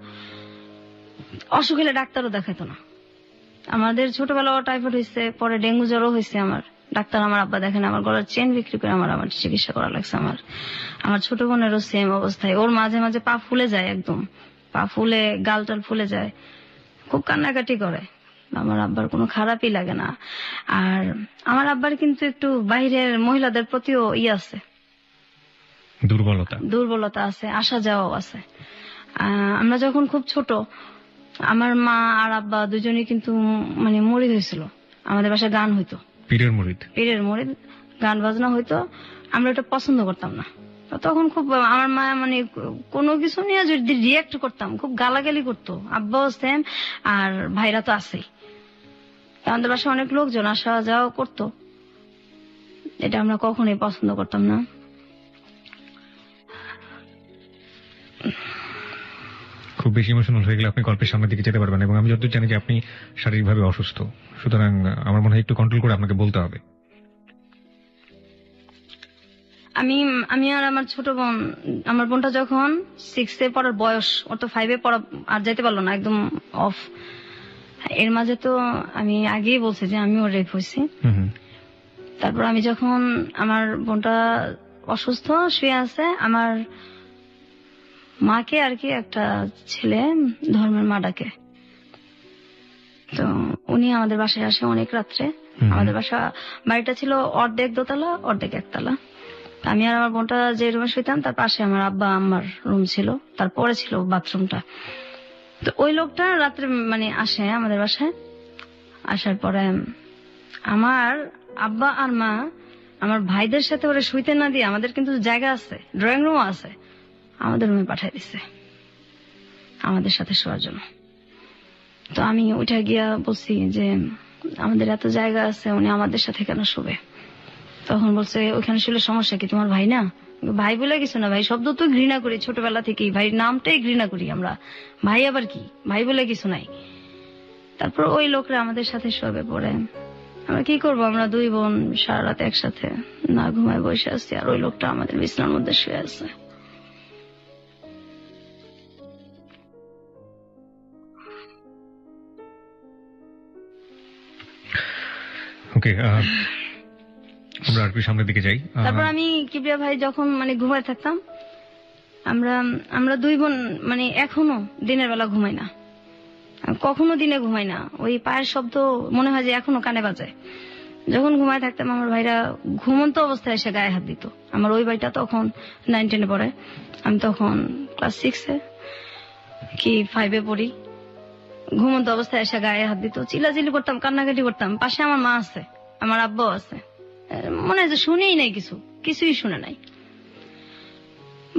অসুখ হলে ডাক্তারও দেখাইতো না। আমাদের ছোটবেলাও টাইফয়েড হয়েছে, পরে ডেঙ্গু জ্বরও হয়েছে, আমার ডাক্তার আমার আব্বা দেখেন, আমার গলার চেন বিক্রি করে আমার চিকিৎসা করা লাগছে। আমার ছোট বোনেরও সেম অবস্থায়, ওর মাঝে মাঝে পা ফুলে যায়, একদম পা ফুলে, গাল টাল ফুলে যায়, খুব কান্নাকাটি করে। আমার আব্বার কোনো খারাপই লাগে না। আর আমার আব্বার কিন্তু একটু বাইরের মহিলাদের প্রতিও আছে, দুর্বলতা আছে, আসা যাওয়াও আছে। আমরা যখন খুব ছোট, আমার মা আর আব্বা দুজনেই কিন্তু মানে মরিদ হয়েছিল। আমাদের বাসায় গান হইতো, পীরের মরিদ গান বাজনা হইতো, আমরা ওটা পছন্দ করতাম না। তখন খুব আমার মা মানে কোনো কিছু নিয়ে যদি রিয়াক্ট করতাম খুব গালাগালি করতো, আব্বাও সেম, আর ভাইরা তো আছেই। আমাদের বাসায় অনেক লোকজন আসা যাওয়া করতো, এটা আমরা কখনোই পছন্দ করতাম না। খুব বেশি ইমোশনাল হয়ে গেলে আপনি গল্পের সামনের দিকে যেতে পারবেন, এবং আমি যতদূর জানি যে আপনি শারীরিকভাবে অসুস্থ, সুতরাং আমার মনে হয় একটু কন্ট্রোল করে আপনাকে বলতে হবে। আমি আর আমার ছোট বোন, আমার বোনটা যখন 6-এ পড়ার বয়স, ও তো 5-এ পড়া আর যাইতে পারলো না, একদম অফ। এর মাঝে তো আমি আগেই বলছি যে আমিও রেপ হয়েছি। তারপর আমি যখন, আমার বোনটা অসুস্থ শুয়ে আছে, আমার মাকে আর কি একটা ছেলে ধর্মের মা ডাকে, তো উনি আমাদের বাসায় আসে অনেক রাত্রে। আমাদের বাড়িটা ছিল অর্ধেক দোতলা অর্ধেক একতলা। আমি আর আমার বোনটা যে রুমে শুইতাম তার পাশে আমার আব্বা আম্মার রুম ছিল, তারপরে ছিল বাথরুমটা। তো ওই লোকটা রাত্রে মানে আসে আমাদের বাসায়, আসার পরে আমার আব্বা আর মা আমার ভাইদের সাথে ওরা শুইতে না দিয়ে, আমাদের কিন্তু জায়গা আছে, ড্রয়িং রুমও আছে, আমাদের রুমে পাঠাই দিছে আমাদের সাথে শোয়ার জন্য। তো আমি ওইটা গিয়া বলছি যে আমাদের এত জায়গা আছে, উনি আমাদের সাথে কেন শুবে? তখন বলছে ওইখানে শুলে সমস্যা কি, তোমার ভাই না? ভাই বলে কিছু না, ভাই শব্দ তো ঘৃণা করি ছোটবেলা থেকেই, ভাই নামটাই ঘৃণা করি আমরা। ভাই আবার কি, ভাই বলে কিছু নাই। তারপর ওই লোকরা আমাদের সাথে শোবে পড়ে, আমরা কি করবো, আমরা দুই বোন সারা রাত একসাথে না ঘুমায় বসে আছি, আর ওই লোকটা আমাদের বিছানার মধ্যে শুয়ে আছে। ওকে, আমরা আর একটু সামনের দিকে যাই। তারপর আমি কিবরিয়া ভাই যখন মানে ঘুমায় থাকতাম, আমরা আমরা দুই বোন মানে এখনো দিনের বেলা ঘুমাই না, কখনো দিনে ঘুমাই না। ওই পায়ের শব্দ মনে হয় যে এখনো কানে বাজে। যখন ঘুমায় থাকতাম আমার ভাইরা ঘুমন্ত অবস্থায় এসে গায়ে হাত দিত। আমার ওই ভাইটা তখন 9, 10 পড়ে, আমি তখন ক্লাস 6 কি 5 পড়ি। ঘুমন্ত অবস্থায় এসে গায়ে হাত দিত, চিল্লাচিল্লি করতাম, কান্নাকাটি করতাম। পাশে আমার মা আছে, আমার আব্বাও আছে, মনে হয় যে শুনেই নাই, কিছুই শুনে নাই।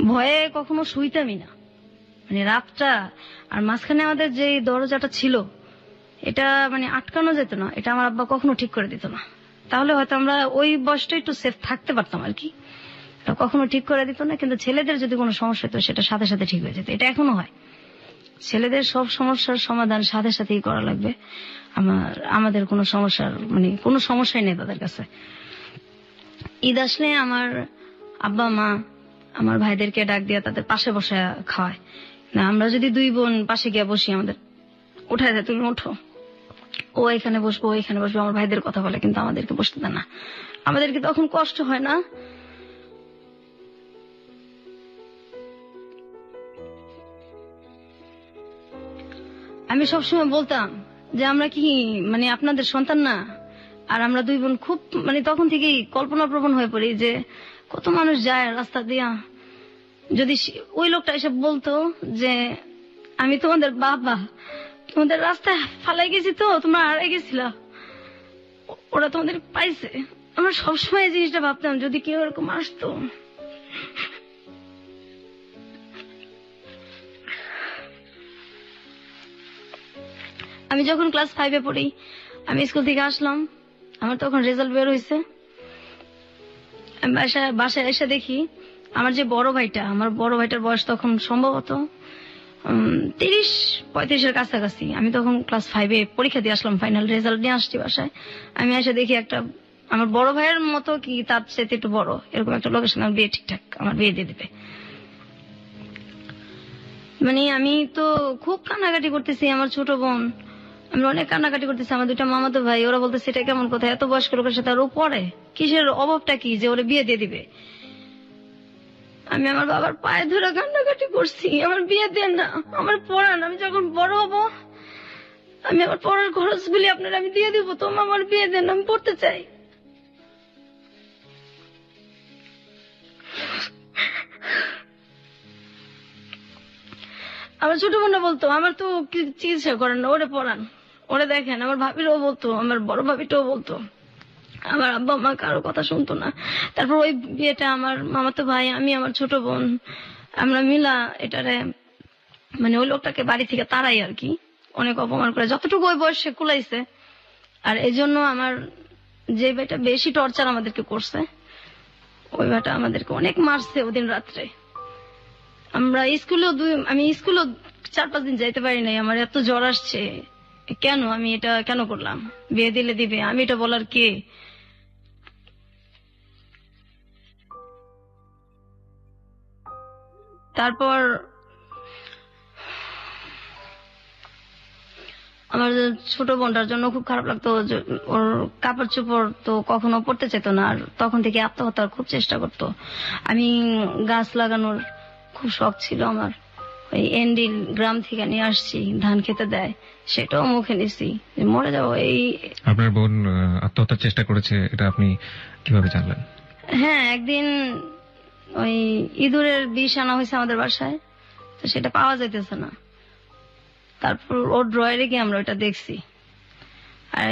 ভয়ে কখনো শুইতামই না, মানে রাতটা। আর মাঝখানে আমাদের যে দরজাটা ছিল এটা মানে আটকানো যেত না, এটা আমার আব্বা কখনো ঠিক করে দিত না। তাহলে হয়তো আমরা ওই বয়সটা একটু সেফ থাকতে পারতাম আর কি। কখনো ঠিক করে দিত না, কিন্তু ছেলেদের যদি কোনো সমস্যা হতো সেটা সাথে সাথে ঠিক হয়ে যেত। এটা এখনো হয়, ছেলেদের সব সমস্যার সমাধান সাথে সাথেই করা লাগবে। আমাদের কোনো সমস্যার মানে কোনো সমস্যাই নেই তাদের কাছে। ঈদ আসলে আমার আব্বা মা আমার ভাইদেরকে ডাক দিয়ে তাদের পাশে বসে খাওয়ায় না। আমরা যদি দুই বোন পাশে গিয়ে বসি, আমাদের উঠায় দেয়, তুমি ওঠো, ও এখানে বসবো, ও এখানে বসবো, আমার ভাইদের কথা বলে, কিন্তু আমাদেরকে বসতে দেয় না। আমাদেরকে তখন কষ্ট হয় না। আমি সবসময় বলতাম যে আমরা কি মানে আপনাদের সন্তান না? আর আমরা দুই বোন খুব মানে তখন থেকেই কল্পনা প্রবণ হয়ে পড়ি যে কত মানুষ যায় রাস্তা দিয়া, যদি ওই লোকটা এসে বলতো যে আমি তোমাদের বাবা, তোমাদের রাস্তায় ফালাই গেছি, তো তোমরা হারাই গেছিলা, ওরা তোমাদের পাইছে। আমরা সবসময় এই জিনিসটা ভাবতাম, যদি কেউ এরকম আসতো। আমি যখন ক্লাস 5 পড়ি, আমি স্কুল থেকে আসলাম, আমার তখন রেজাল্ট বের হয়েছে। আমি বাসায় এসে দেখি আমার যে বড় ভাইটা, আমার বড় ভাইটার বয়স তখন সম্ভবত 30-35 কাছাকাছি। আমি তখন ক্লাস 5 পরীক্ষা দিয়ে আসলাম, ফাইনাল রেজাল্ট নিয়ে আসছি বাসায়। আমি এসে দেখি একটা আমার বড় ভাইয়ের মতো কি তার চেয়ে একটু বড় এরকম একটা লোকের সঙ্গে বিয়ে ঠিকঠাক আমার বিয়ে দিয়ে দিবে। মানে আমি তো খুব কান্নাকাটি করতেছি, আমার ছোট বোন, আমি অনেক কান্নাকাটি করতেছি। আমার দুইটা মামাতো ভাই, ওরা বলতেছে এটা কেমন কথা, এত বয়স্ক লোকের সাথে আর ও পড়ে, কিসের অভাবটা কি যে ওরা বিয়ে দিয়ে দিবে। আমি আমার বাবার পায়ে ধরে কান্নাকাটি করছি, আমার বিয়ে দেন না, আমার পড়ান, আমি যখন বড় হব আমি আমার পড়ার খরচগুলি আপনার আমি দিয়ে দিব, তোমার আমার বিয়ে দেন, আমি পড়তে চাই। আমার ছোট বোনরা বলতো আমার তো চিকিৎসা করেন না, ওরে পড়ান, ওরে দেখেন। আমার ভাবিরাও বলতো, আমার বড় ভাবিটাও বলতো। আমার আব্বা মা কারো কথা শুনতো না। তারপর ওই বিয়েটা আমার মামাতো ভাই, আমি, আমার ছোট বোন, আমরা মিলা এটারে মানে ওই লোকটাকে বাড়ি থেকে তাড়াই আর কি, অনেক অপমান করে যতটুকু ওই বয়সে কুলাইছে। আর এই জন্য আমার যে ভাইটা বেশি টর্চার আমাদেরকে করছে, ওই ভাইটা আমাদেরকে অনেক মারছে ওদিন রাত্রে। আমরা আমি স্কুলেও 4-5 দিন যাইতে পারি নাই, আমার এত জ্বর আসছে। কেন আমি এটা কেন করলাম, বিয়ে দিলে দিবে, আমি এটা বলার কে? তারপর আমার ছোট বোনটার জন্য খুব খারাপ লাগতো, ওর কাপড় চোপড় তো কখনো পড়তে চেত না, আর তখন থেকে আত্মহত্যার খুব চেষ্টা করতো। আমি গাছ লাগানোর খুব শখ ছিল আমার, ওই এন্ডিল গ্রাম থেকে নিয়ে আসছি, ধান খেতে দেয়, সেটাও মুখে নিছি, মরে যাবো। এই আপনার বোন আত্মহত্যার চেষ্টা করেছে, এটা আপনি কিভাবে জানলেন? হ্যাঁ, একদিন ওই ইঁদুরের বিষ আনা হয়েছে আমাদের বাসায়, তো সেটা পাওয়া যাইতেছে না। তারপর ওর ড্রয়ারে গিয়ে আমরা ওটা দেখছি, আর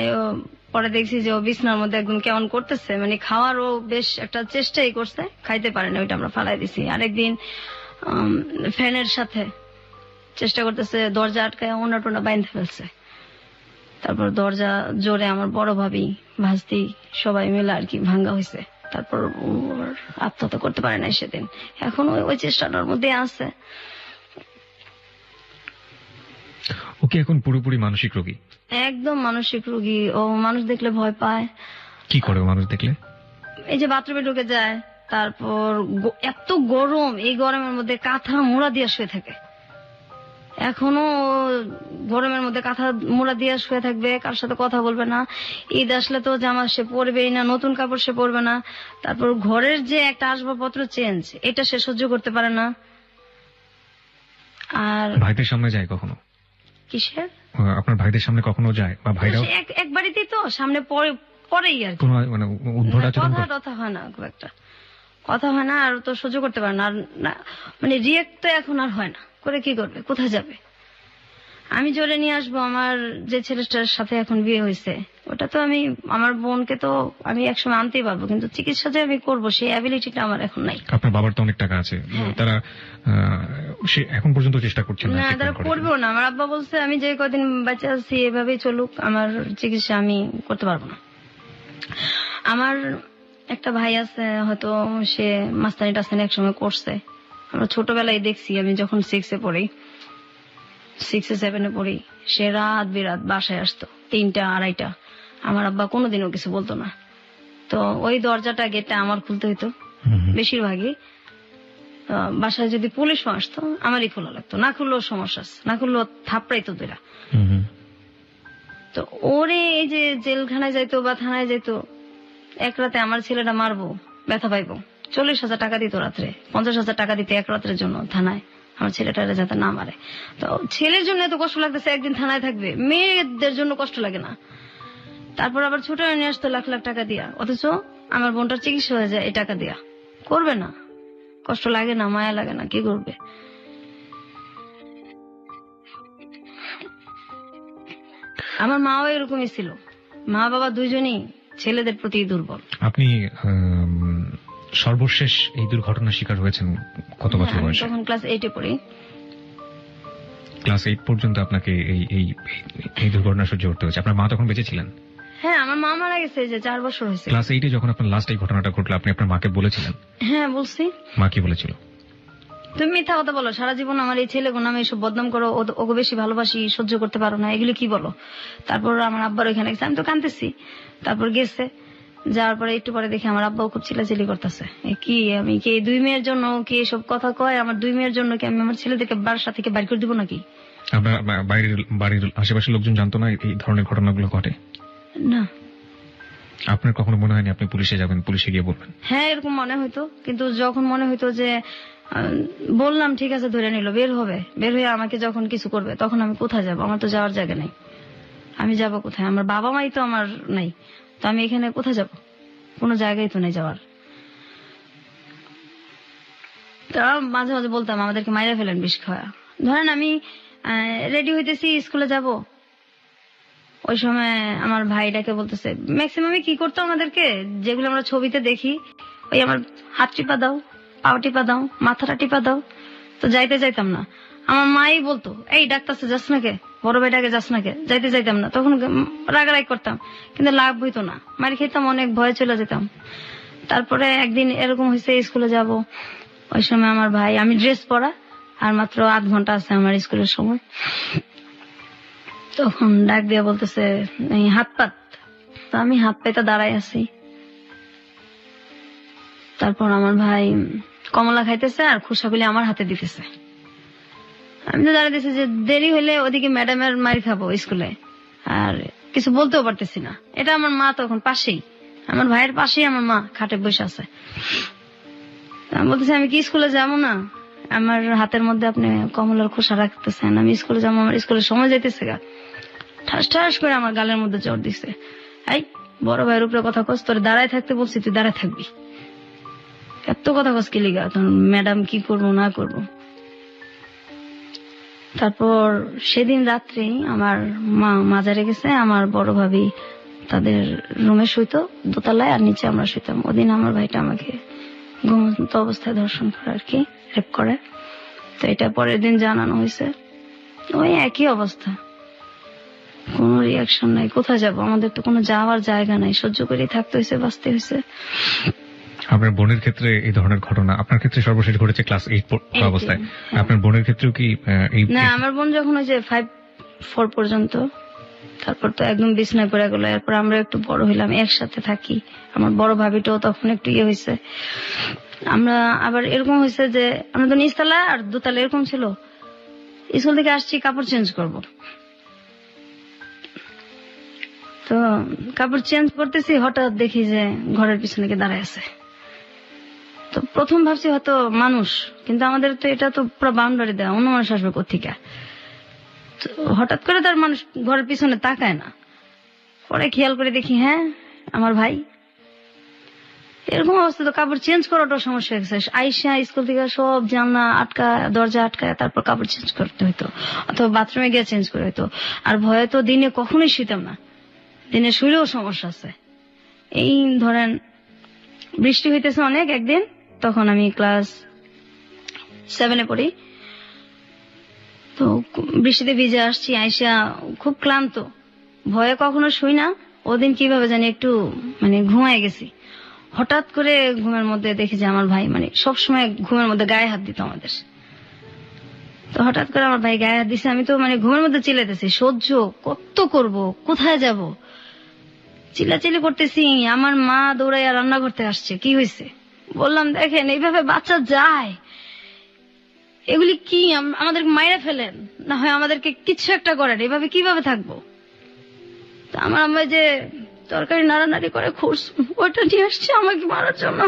পরে দেখছি যে ও বিছনার মধ্যে একদম কেমন করতেছে, মানে খাওয়ার ও বেশ একটা চেষ্টাই করছে, খাইতে পারে না, ওইটা আমরা ফালাই দিছি। আরেকদিন ফ্যানের সাথে চেষ্টা করতেছে, দরজা আটকায় ওনা টোনা বাইন্ধে ফেলছে। তারপর দরজা জোরে আমার বড় ভাবি, ভাস্তি সবাই মিলে আর কি ভাঙ্গা হয়েছে। তারপর ওর আত্মহত্যা করতে পারে না সেদিন। এখন ওই চেষ্টাটার মধ্যে আছে। ওকে এখন পুরোপুরি মানসিক রোগী? একদম মানসিক রোগী। ও মানুষ দেখলে ভয় পায়। কি করে ও মানুষ দেখলে? এই যে বাথরুমে ঢুকে যায়, তারপর এত গরম, এই গরমের মধ্যে কাঁথা মোড়া দিয়ে শুয়ে থাকে। এখনো গরমের মধ্যে কাঁথা মোড়া দিয়ে শুয়ে থাকবে, কার সাথে কথা বলবে না। ঈদ আসলে তো জামা সে পরবেই না, নতুন কাপড় সে পরবে না। তারপর ঘরের যে একটা আসবাবপত্র চেঞ্জ, এটা সে সহ্য করতে পারে না। আর ভাইদের সামনে যায় কখনো? কিসের? আপনার ভাইদের সামনে কখনো যায় বা ভাইরাও? এক বাড়িতেই তো, সামনে পরেই আর কি। কোনো মানে উদ্ভট আচরণ করে? কথা হয় না, খুব একটা কথা হয় না। আর তো সহ্য করতে পারে না। আর মানে রিয়েক্ট তো এখন আর হয় না। করে কি করবে, কোথায় যাবে? আমি জোরে নিয়ে আসবো। আমার যে ছেলেটার সাথে এখন বিয়ে হয়েছে, ওটা তো আমি, আমার বোনকে তো আমি একসময় আনতেই পারবো, কিন্তু চিকিৎসা যে আমি করবো সেই অ্যাবিলিটিটা আমার এখন নাই। আপনার বাবার তো অনেক টাকা আছে, তারা সে এখন পর্যন্ত চেষ্টা করছেন না? না, তারা করবেও না। আমার আব্বা বলছে আমি যে কদিন বাচ্চা আছি এভাবেই চলুক, আমার চিকিৎসা আমি করতে পারবো না। আমার একটা ভাই আছে, হয়তো সে মাস্তানি টাস্তানি একসময় করছে। আমরা ছোটবেলায় দেখছি, আমি যখন 6-এ পড়ি, 6-7-এ পড়ি, সে রাত বিরাত বাসায় আসতো 3টা 2:30টা। আমার আব্বা কোনোদিনও কিছু বলতো না। তো ওই দরজাটা গেটটা আমার খুলতে হইতো বেশিরভাগই। বাসায় যদি পুলিশও আসতো আমারই খোলা লাগতো, না খুললেও সমস্যা আছে, না খুললেও থাপড়াইতো দুইটা। তো ওরে এই যে জেলখানায় যাইতো বা থানায় যাইতো, এক রাতে আমার ছেলেটা মারবো, ব্যথা পাইবো, 40,000 টাকা দিত রাত্রে, 50,000 টাকা দিতে এক রাত্রের জন্য থানায়, আমার ছেলেটারে যাতে না মারে। তো ছেলের জন্য এত কষ্ট লাগতেছে, একদিন থানায় থাকবে, মেয়েদের জন্য কষ্ট লাগে না। তারপর আবার ছোট নিয়ে আসতো লাখ লাখ টাকা দিয়া, অথচ আমার বোনটার চিকিৎসা হয়ে যায় এই টাকা দিয়া। করবে না? কষ্ট লাগে না, মায়া লাগে না? কি করবে? আমার মাও এরকমই ছিল। মা বাবা দুইজনই ছেলেদের প্রতি দুর্বল। আপনি সর্বশেষ এই দুর্ঘটনার শিকার হয়েছেন কত বছর বয়সে? তখন ক্লাস 8-এ পড়ি। ক্লাস 8 পর্যন্ত আপনাকে এই দুর্ঘটনা সহ্য করতে হয়েছে? আপনার মা তখন বেঁচে ছিলেন? হ্যাঁ, আমার মা মারা গেছে যে 4 বছর হয়েছে। ক্লাস 8-এ যখন আপনার লাস্ট এই ঘটনাটা ঘটলো, আপনি আপনার মাকে বলেছিলেন? হ্যাঁ, বলছি। মা কি বলেছিল? তুমি মিথ্যা কথা বলো, সারা জীবন আমার এই ছেলে নামে এসব বদনাম করো, ওকে বেশি ভালোবাসি, সহ্য করতে পারো না, এগুলো কি বলো? তারপর আমার আব্বার ওইখানে গেছে, আমি তো কাঁদতেছি। তারপর গেছে, যাওয়ার পরে একটু পরে দেখি আমার আব্বাও খুব চিল্লাচিল্লি করতেছে। কি আমি কি 2 মেয়ের জন্য কি এসব কথা কয়? আমার 2 মেয়ের জন্য কি আমি আমার ছেলেদেরকে বাসা থেকে বাইর করে দিব নাকি? আপনার বাড়ির আশেপাশের লোকজন জানতো না এই ধরনের ঘটনাগুলো ঘটে? না। আপনার কখনো মনে হয়নি আপনি পুলিশে যাবেন, পুলিশে গিয়ে বলবেন? হ্যাঁ, এরকম মনে হইতো, কিন্তু যখন মনে হইতো যে বললাম ঠিক আছে ধরে নিল, বের হয়ে আমাকে যখন কিছু করবে, তখন আমি কোথায় যাব? আমার তো যাওয়ার জায়গা নেই, আমি যাব কোথায়? আমার বাবা মাই তো আমার নাই, তো আমি এখানে কোথায় যাব? কোনো জায়গায় তো নেই যাওয়ার। তারা মাঝে মাঝে বলতাম আমাদেরকে মাইরা ফেলেন বিষ খাওয়া। ধরেন আমি রেডি হইতেছি স্কুলে যাব, ওই সময় আমার ভাইটাকে বলতেছে, ম্যাক্সিমামে কি করতো আমাদেরকে, যেগুলো আমরা ছবিতে দেখি, ওই আমার হাত টিপা দাও, পাও টিপা দাও, মাথাটা টিপা দাও। তো যাইতাম না। আমার মাই বলতো, এই ডাক্তারছে যাস নাকে, বড় ভাইটাকে যাস নাকে, যাইতাম না। তখন রাগারাগ করতাম, কিন্তু লাভ হইতো না, মার খেতাম, অনেক ভয়ে চলে যেতাম। তারপরে একদিন এরকম হয়েছে, স্কুলে যাব, ওই সময় আমার ভাই, আমি ড্রেস পরা আর মাত্র 8 ঘন্টা আছে আমার স্কুলের সময়, তখন ডাক দিয়ে বলতেছে হাত পাত। তো আমি হাত পাইতে দাঁড়াই আছি। তারপর আমার ভাই কমলা খাইতেছে আর খুশাগুলি আমার হাতে দিতেছে। আমি তো দাঁড়াই দিছি যে দেরি হইলে ওদিকে ম্যাডামের মার খাবো স্কুলে, আর কিছু বলতেও পারতেছি না। এটা আমার মা তখন পাশেই, আমার ভাইয়ের পাশেই আমার মা খাটে বসে আছে। আমি বলতেছি আমি কি স্কুলে যাবো না? আমার হাতের মধ্যে আপনি কমলার খোসা রাখতেছেন, আমি স্কুলে যাবো, আমার স্কুলের সময় যাইতেছে গা। ঠাস ঠাস করে আমার গালের মধ্যে জ্বর দিছে। এই বড় ভাইয়ের উপরে কথা কস, তোর দাঁড়ায় থাকতে বলছি, তুই দাঁড়ায় থাকবি, এত কথা কস কি লিগা? তখন ম্যাডাম কি করবো না করবো। তারপর সেদিন রাত্রে আমার মা মাজারে গেছে, আমার বড় ভাবি তাদের রুমে শুইতো দোতলায়, আর নিচে আমরা শুইতাম। ওদিন আমার ভাইটা আমাকে ঘুমন্ত অবস্থায় ধর্ষণ করে, আর কি রেপ করে। তো এটা পরের দিন জানানো হয়েছে। ওই একই অবস্থা, কোনো রিয়াকশন নাই। কোথায় যাব? আমাদের তো কোনো যাওয়ার জায়গা নাই, সহ্য করে থাকতে হয়েছে, বাঁচতে হয়েছে। আপনার বোনের ক্ষেত্রে এই ধরনের ঘটনা, আপনার ক্ষেত্রে সর্বশেষ ঘটেছে ক্লাস 8 অবস্থায়, আপনার বোনের ক্ষেত্রেও কি না, আমার বোন যখন ওই যে 5-4 পর্যন্ত, তারপর তো একদম বিছনায় পড়ে গেল। এরপর আমরা একটু বড় হইলাম, একসাথে থাকি। আমার বড় ভাবিটাও তখন একটু হয়েছে। আমরা আবার এরকম হয়েছে যে আমরা তো নিচতলা আর দোতলা এরকম ছিল। স্কুল থেকে আসছি, কাপড় চেঞ্জ করব, তো কাপড় চেঞ্জ করতেছি, হঠাৎ দেখি যে ঘরের পিছনে কে দাঁড়ায় আছে। তো প্রথম ভাবছি হয়তো মানুষ, কিন্তু আমাদের তো এটা তো পুরো বাউন্ডারি দেওয়া, অন্য মানুষ আসবে কোথেকে। হঠাৎ করে তার মানুষ ঘরের পিছনে তাকায় না। পরে খেয়াল করে দেখি হ্যাঁ আমার ভাই। এরকম অবস্থা, তো কাপড় চেঞ্জ করাটাও সমস্যা হয়ে গেছে। আইসা স্কুল থেকে সব জানলা আটকায়, দরজা আটকায়, তারপর কাপড় চেঞ্জ করতে হইতো, অথবা বাথরুমে গিয়ে চেঞ্জ করে হইতো। আর ভয়ে তো দিনে কখনোই শুইতাম না, দিনে শুইলেও সমস্যা আছে। এই ধরেন বৃষ্টি হইতেছে অনেক একদিন, তখন আমি ক্লাস 7 পড়ি। তো বৃষ্টিতে ভিজে আসছি, আইসা খুব ক্লান্ত, ভয়ে কখনো শুই না। ওদিন কিভাবে জানি একটু ঘুমায় গেছি। হঠাৎ করে ঘুমের মধ্যে দেখি যে আমার ভাই সবসময় ঘুমের মধ্যে গায়ে হাত দিত আমাদের। তো হঠাৎ করে আমার ভাই গায়ে হাত দিছে। আমি তো ঘুমের মধ্যে চিল্লাইতেছি, সহ্য কত করব, কোথায় যাব, চিল্লাচিল্লি করতেছি। আমার মা দৌড়াইয়া রান্না করতে আসছে। কি হয়েছে বললাম, দেখেন এইভাবে বাচ্চা যায়, এগুলি কি আমাদের মাইরা ফেলেন, না হয় আমাদেরকে কিছু একটা করেন, এভাবে কিভাবে থাকবো। তো আমার আম্মা যে তরকারি নাড়ানাড়ি করে খুশ, ওটা নিয়ে আসছে আমাকে মারার জন্য।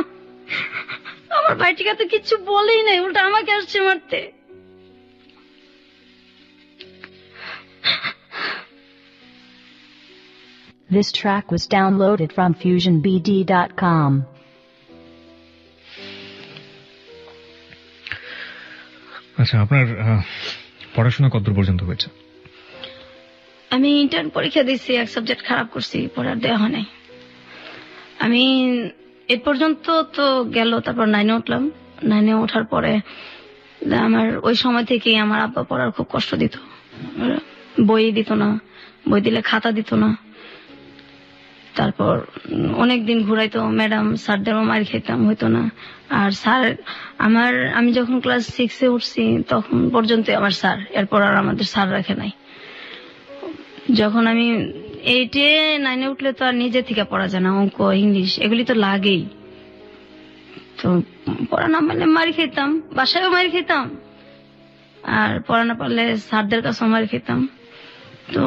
আমার ভাইটিকে তো কিচ্ছু বলেই নাই, উল্টা আমাকে আসছে মারতে। This track was downloaded from FusionBD.com. আচ্ছা, আপনার পড়াশোনা কতদূর পর্যন্ত হয়েছে? আমি ইন্টার্ন পরীক্ষা দিচ্ছি, এক সাবজেক্ট খারাপ করছি, পড়ার দেওয়া হয় নাই। আমি এ পর্যন্ত তো গেল, তারপর 9-এ উঠলাম। 9-এ ওঠার পরে আমার ওই সময় থেকে আমার আব্বা পড়ার খুব কষ্ট দিত। বই দিত না, বই দিলে খাতা দিত না। তারপর অনেকদিন ঘুরাইতো, ম্যাডাম স্যারদেরও মার খেতাম, হইতো না। আর স্যার আমি যখন ক্লাস 6-এ উঠছি তখন পর্যন্ত আমার স্যার, এরপর আর আমাদের স্যার রাখে নাই। যখন আমি 8-এ 9-এ উঠলে তো আর নিজে থেকে পড়া যায় না, অঙ্ক ইংলিশ এগুলি তো লাগেই। তো পড়া না পারলে মারি খেতাম, বাসায়ও মারি খেতাম, আর পড়া না পারলে স্যারদের কাছেও মারি খেতাম। তো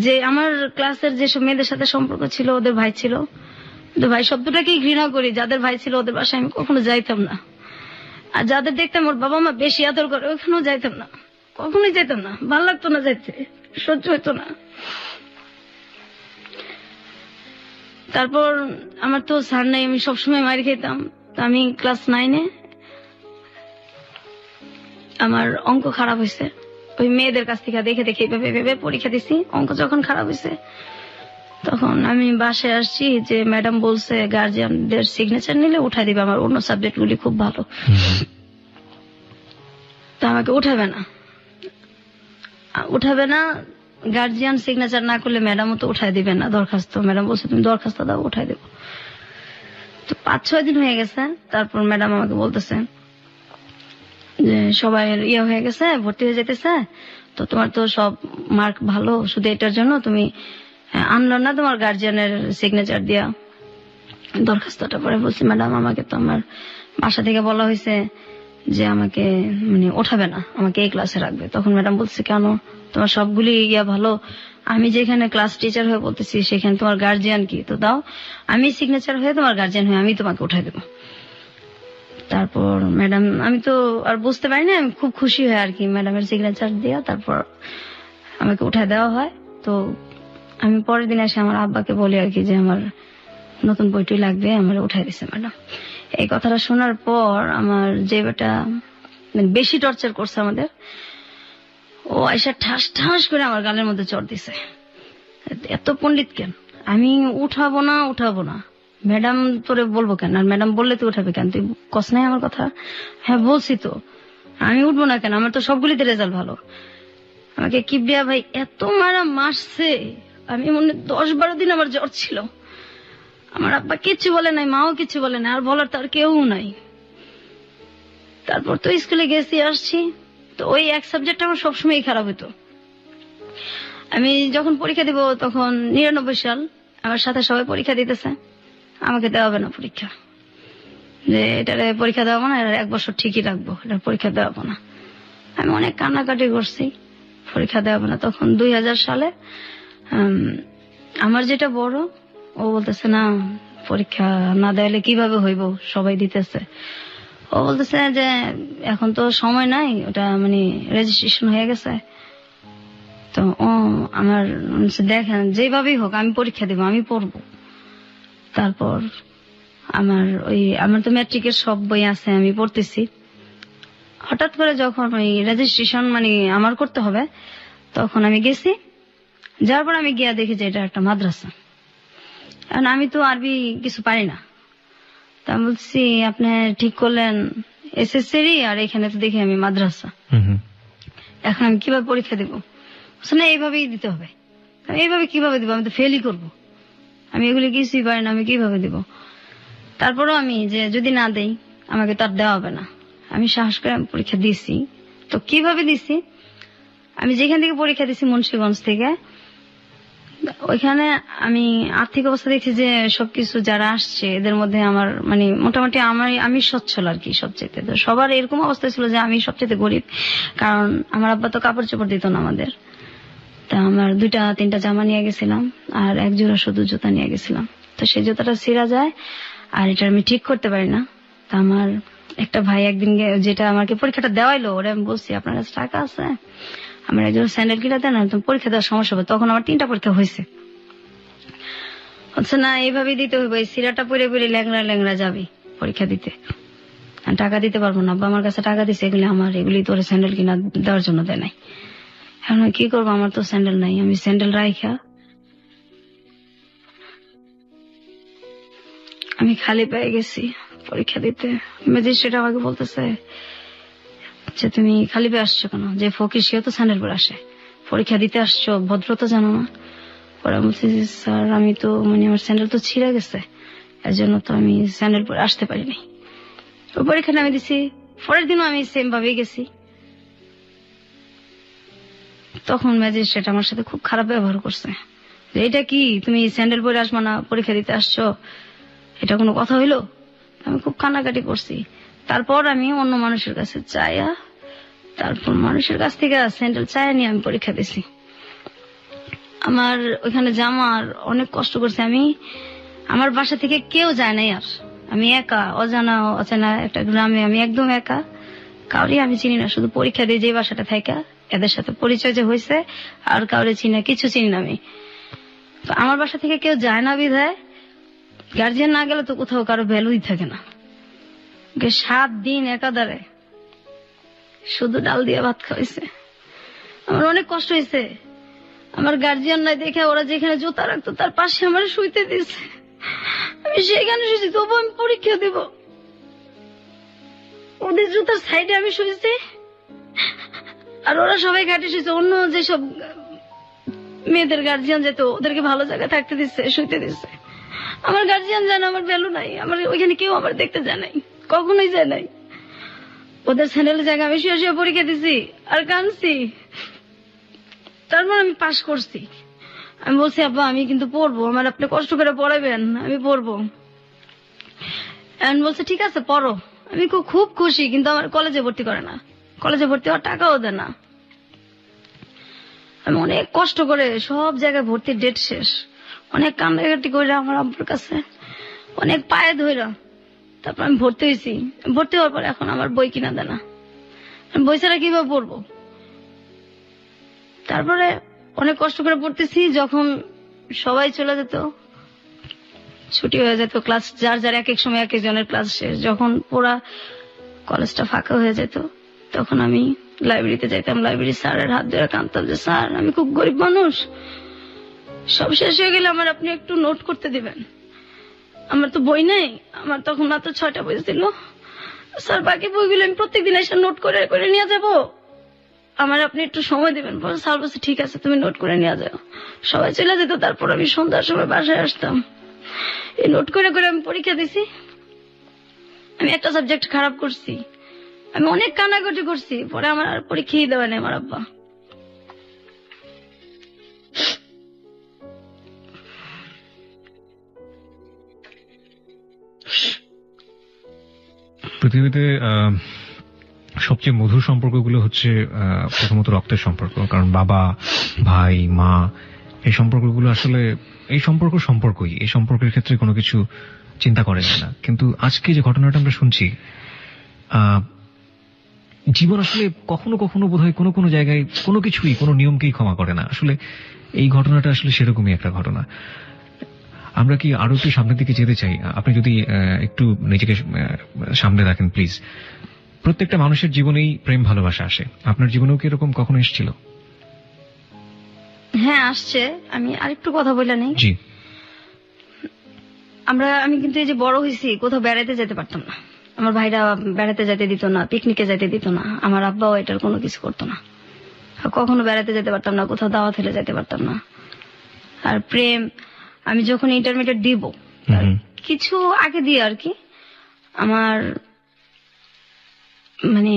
যে আমার ক্লাসের যেসব মেয়েদের সাথে সম্পর্ক ছিল, ওদের ভাই ছিল, ওদের ভাই শব্দটাকেই ঘৃণা করি। যাদের ভাই ছিল ওদের বাসায় আমি কখনো যাইতাম না। আর যাদের দেখতাম ওর বাবা মা বেশি আদর করে, ওখানেও যাইতাম না, কখনোই যাইতাম না, ভালো লাগতো না যাইতে, সহ্য হইতো না। তারপর আমার তো স্যার নাই, আমি সবসময় মারি খেতাম। আমি ক্লাস 9-এ আমার অঙ্ক খারাপ হয়েছে, ওই মেয়েদের কাছ থেকে দেখে দেখে ভেবে পরীক্ষা দিছি। অঙ্ক যখন খারাপ হয়েছে তখন আমি বাসায় আসছি, যে ম্যাডাম বলছে গার্জিয়ানদের সিগনেচার নিলে উঠাই দিবে, আমার অন্য সাবজেক্ট গুলি খুব ভালো, তো আমাকে উঠাবে না, গার্জিয়ান সিগনেচার না করলে ম্যাডামও তো উঠাই দিবে না দরখাস্ত। ম্যাডাম বলছে তুমি দরখাস্ত দাও, উঠাই দেবো। তো 5-6 দিন হয়ে গেছে। তারপর ম্যাডাম আমাকে বলতেছে যে সবাই হয়ে গেছে, ভর্তি হয়ে যেতেছে, তো তোমার তো সব মার্ক ভালো, শুধু এটার জন্য তুমি আনলো না তোমার গার্জিয়ানের সিগনেচার দিয়া দরখাস্তটা। পরে বলছি ম্যাডাম আমাকে তো আমার বাসা থেকে বলা হয়েছে যে আমাকে ওঠাবে না, আমাকে এই ক্লাসে রাখবে। তখন ম্যাডাম বলছে কেন, তোমার সবগুলি ভালো, আমি যেখানে ক্লাস টিচার হয়ে বলতেছি সেখানে তোমার গার্জিয়ান কি, তো দাও আমি সিগনেচার হয়ে তোমার গার্জিয়ান হয়ে আমি তোমাকে উঠাই দেবো। তারপর ম্যাডাম, আমি তো আর বুঝতে পারি না, আমি খুব খুশি হই আর কি, ম্যাডামের সিগনেচার দিয়া তারপর আমাকে উঠাই দেওয়া হয়। তো আমি পরের দিন এসে আমার আব্বাকে বলি আর কি যে আমার নতুন বইটি লাগবে, আমার উঠাই দিছে ম্যাডাম। এই কথাটা শোনার পর আমার যে বেটা বেশি টর্চার করছে আমাদের, ও এসে ঠাস ঠাস করে আমার গালের মধ্যে চড় দিছে, এত পণ্ডিত কেন, আমি উঠাবো না, ম্যাডাম তোরে বলবো কেন, আর ম্যাডাম বললে তুই উঠাবে কেন, তুই কস নাই আমার কথা। হ্যাঁ বলছি তো, আমি উঠবো না কেন, আমার তো সবগুলিতে রেজাল্ট ভালো। আমাকে কিবরিয়া ভাই এত মারছে, আমি মনে 10-12 দিন আমার জ্বর ছিল। আমার আব্বা কিচ্ছু বলে নাই, মাও কিচ্ছু বলে নাই, আর বলার তার কেউ নাই। তারপর তো স্কুলে গেছি আসছি, তো ওই এক সাবজেক্ট আমার সবসময় খারাপ হতো। আমি যখন পরীক্ষা দিব তখন 99 সাল, আমার সাথে সবাই পরীক্ষা দিতেছে, আমাকে দেওয়া হবে না পরীক্ষা, যে এটারে পরীক্ষা দেওয়া না, এটা 1 বছর ঠিকই রাখবো, এটা পরীক্ষা দেওয়া না। আমি অনেক কান্নাকাটি করছি, পরীক্ষা দেওয়া না। তখন 2000 সালে আমার যেটা বড়, ও বলতেছে না পরীক্ষা না দেওয়ালে কিভাবে হইব, সবাই দিতেছে। ও বলতেছে যে এখন তো সময় নাই, ওটা মানে রেজিস্ট্রেশন হয়ে গেছে। তো ও আমার দেখেন যেভাবেই হোক আমি পরীক্ষা দেবো, আমি পড়বো। তারপর আমার তো ম্যাট্রিকের সব বই আছে, আমি পড়তেছি। হঠাৎ করে যখন ওই রেজিস্ট্রেশন মানে আমার করতে হবে, তখন আমি গেছি। যার পর আমি গিয়া দেখি যে এটা একটা মাদ্রাসা। কারণ আমি তো আরবি কিছু পারি না, তা আমি বলছি আপনি ঠিক করলেন এসএসসি, আর এখানে তো দেখি আমি মাদ্রাসা, এখন আমি কিভাবে পরীক্ষা দিব? না এইভাবেই দিতে হবে। আমি এইভাবে কিভাবে দিব, আমি তো ফেলই করবো, আমি এগুলি কিছুই পারি না, আমি কিভাবে দিব? তারপরও আমি যে যদি না দেই আমাকে তার দেওয়া হবে না, আমি সাহস করে আমি পরীক্ষা দিছি। তো কিভাবে দিছি, আমি যেখান থেকে পরীক্ষা দিছি মুন্সিগঞ্জ থেকে, ওইখানে আমি আর্থিক অবস্থা দেখছি যে সবকিছু যারা আসছে এদের মধ্যে আমার মানে মোটামুটি আমি সচ্ছল আর কি সবচেয়ে। তো সবার এরকম অবস্থা ছিল যে আমি সবচেয়ে গরিব, কারণ আমার আব্বা তো কাপড় চোপড় দিত না আমাদের। তা আমার 2-3টা জামা নিয়ে গেছিলাম, আর 1 জোড়া শুধু জুতা নিয়ে গেছিলাম। তো সেই জুতাটা ছিঁড়া যায়, আর এটা আমি ঠিক করতে পারি না। তা আমার একটা ভাই একদিন যেটা আমাকে পরীক্ষাটা দেওয়াইলো, ওরা আমি বলছি আপনার কাছে টাকা আছে, আমার একজন স্যান্ডেল কিনে দেন, পরীক্ষা দেওয়ার সমস্যা হবে। তখন আমার 3টা পরীক্ষা হয়েছে। আচ্ছা না এইভাবেই দিতে হইব, এই সিরাটা পরে পরে ল্যাংড়া যাবি পরীক্ষা দিতে, টাকা দিতে পারবো না। আব্বা আমার কাছে টাকা দিছে, এগুলি তোর স্যান্ডেল কিনা দেওয়ার জন্য দেয় নাই। এখন কি করবো, আমার তো স্যান্ডেল নাই। আমি স্যান্ডেল রাইখা আমি খালি পেয়ে গেছি পরীক্ষা দিতে। ম্যাজিস্ট্রেট আমাকে বলতেছে যে তুমি খালি পেয়ে আসছো কেন, যে ফকির সেও তো স্যান্ডেল পরে আসে, পরীক্ষা দিতে আসছো, ভদ্রতা জানো না? পরে বলছি স্যার আমি তো মানে আমার স্যান্ডেল তো ছিঁড়ে গেছে, এর জন্য তো আমি স্যান্ডেল পরে আসতে পারিনি। ওই পরীক্ষাটা আমি দিছি, পরের দিনও আমি সেম ভাবেই গেছি। তখন ম্যাজিস্ট্রেট আমার সাথে খুব খারাপ ব্যবহার করছে, যে এটা কি তুমি স্যান্ডেল পরে আসবা না, পরীক্ষা দিতে আসছো, এটা কোনো কথা হইলো? আমি খুব কান্নাকাটি করছি। তারপর আমি অন্য মানুষের কাছে চাইয়া, তারপর মানুষের কাছ থেকে স্যান্ডেল চাইয়া নিয়ে আমি পরীক্ষা দিছি। আমার ওইখানে জামার অনেক কষ্ট করছে আমি, আমার বাসা থেকে কেউ যায় নাই, আর আমি একা অজানা একটা গ্রামে, আমি একদম একা, কাউরি আমি চিনি না, শুধু পরীক্ষা দিয়ে যে বাসাটা থাকা এদের সাথে পরিচয় যে হয়েছে, আর কাউরে চিনি না, কিছু চিনি না আমি। তো আমার বাসা থেকে কেউ যায় না বিধায় গার্জিয়ান না গেলে তো কোথাও কারো ভ্যালুই থাকে না। 7 দিন একাধারে শুধু ডাল দিয়ে ভাত খাওয়াইছে, আমার অনেক কষ্ট হয়েছে। আমার গার্জিয়ান নাই দেখে ওরা যেখানে জুতা রাখতো তার পাশে আমার শুইতে দিছে, আমি সেইখানে শুয়েছি, তবু আমি পরীক্ষা দিব। ওদের জুতার সাইডে আমি শুয়েছি, আর ওরা সবাই ঘাটে শুয়েছে। অন্য যেসব মেয়েদের গার্জিয়ান যেত ওদেরকে ভালো জায়গায় থাকতে দিচ্ছে, শুইতে দিচ্ছে। আমার গার্জিয়ান জানে আমার ভ্যালু নাই, আমার ওইখানে কেউ আমার দেখতে যায় নাই, কখনোই যায় নাই। ওদের স্যান্ডেলের জায়গায় আমি শুয়ে শুয়ে পরীক্ষা দিছি আর কাঁদছি। তারপর আমি পাশ করছি। আমি বলছি আব্বা আমি কিন্তু পড়বো, আমার আপনি কষ্ট করে পড়াবেন, আমি পড়বো। বলছে ঠিক আছে পড়ো। আমি খুব খুশি, কিন্তু আমার কলেজে ভর্তি করে না, কলেজে ভর্তি হওয়ার টাকাও দেয় না। আমি অনেক কষ্ট করে সব জায়গায় ভর্তির ডেট শেষ, অনেক কান্নাকাটি করে আমার আব্বুর কাছে, অনেক পায়ে ধইরা তারপর আমি ভর্তি হয়েছি। ভর্তি হওয়ার পর এখন আমার বই কিনা দেয় না, বই ছাড়া কিভাবে পড়বো। তারপরে অনেক কষ্ট করে পড়তেছি, যখন সবাই চলে যেত, ছুটি হয়ে যেত, ক্লাস যার যার এক এক সময় এক একজনের ক্লাস শেষ, যখন পুরা কলেজটা ফাঁকা হয়ে যেত, তখন আমি লাইব্রেরিতে যাইতাম। লাইব্রেরি স্যারের হাত ধরে কাঁদতাম যে স্যার আমি খুব গরিব মানুষ, সব শেষ হয়ে গেলে আমার আপনি একটু নোট করতে দিবেন, আমার তো বই নেই। আমার তখন মাত্র 6টা বই ছিল। স্যার বাকি বইগুলো আমি প্রত্যেকদিন এসে নোট করে করে নিয়ে যাবো, আমার আপনি একটু সময় দিবেন। স্যার বলছে ঠিক আছে তুমি নোট করে নিয়ে যাও। সবাই চলে যেত, তারপর আমি সন্ধ্যার সময় বাসায় আসতাম। এই নোট করে করে আমি পরীক্ষা দিছি। আমি একটা সাবজেক্ট খারাপ করছি, আমি অনেক কান্নাকাটি করছি, পরে আমার আর পরীক্ষাই দেওয়া নেই আমার আব্বা। পৃথিবীতে সবচেয়ে মধুর সম্পর্কগুলো হচ্ছে প্রথমত রক্তের সম্পর্ক, কারণ বাবা, ভাই, মা, এই সম্পর্কগুলো আসলে এই সম্পর্কই, এই সম্পর্কের ক্ষেত্রে কোনো কিছু চিন্তা করে না। কিন্তু আজকে যে ঘটনাটা আমরা শুনছি, জীবন আসলে কখনো কখনো বোধহয় কোনো কোনো জায়গায় কোনো কিছুই, কোনো নিয়মকেই ক্ষমা করে না। আসলে এই ঘটনাটা আসলে সেরকমই একটা ঘটনা। আমরা কি আরো একটু সামনের দিকে যেতে চাই? আপনি যদি একটু নিজেকে সামনে রাখেন প্লিজ। প্রত্যেকটা মানুষের জীবনেই প্রেম ভালোবাসা আসে, আপনার জীবনেও কি এরকম কখনো এসেছিল? হ্যাঁ আসছে। আমি আরেকটু কথা বলে নেই। জি। আমি কিন্তু এই যে বড় হয়েছি, কোথাও বেড়াতে যেতে পারতাম না। আমার ভাইরা বেড়াতে যেতে দিত না, পিকনিকে যেতে দিত না, আমার আব্বাও এটার কোনো কিছু করতো না। কখনো বেড়াতে যেতে পারতাম না, কোথাও দাওয়াত হলে যেতে পারতাম না। আর প্রেম, আমি যখন ইন্টারমিডিয়েট দিব, কিছু আগে দিয়ে আর কি, আমার মানে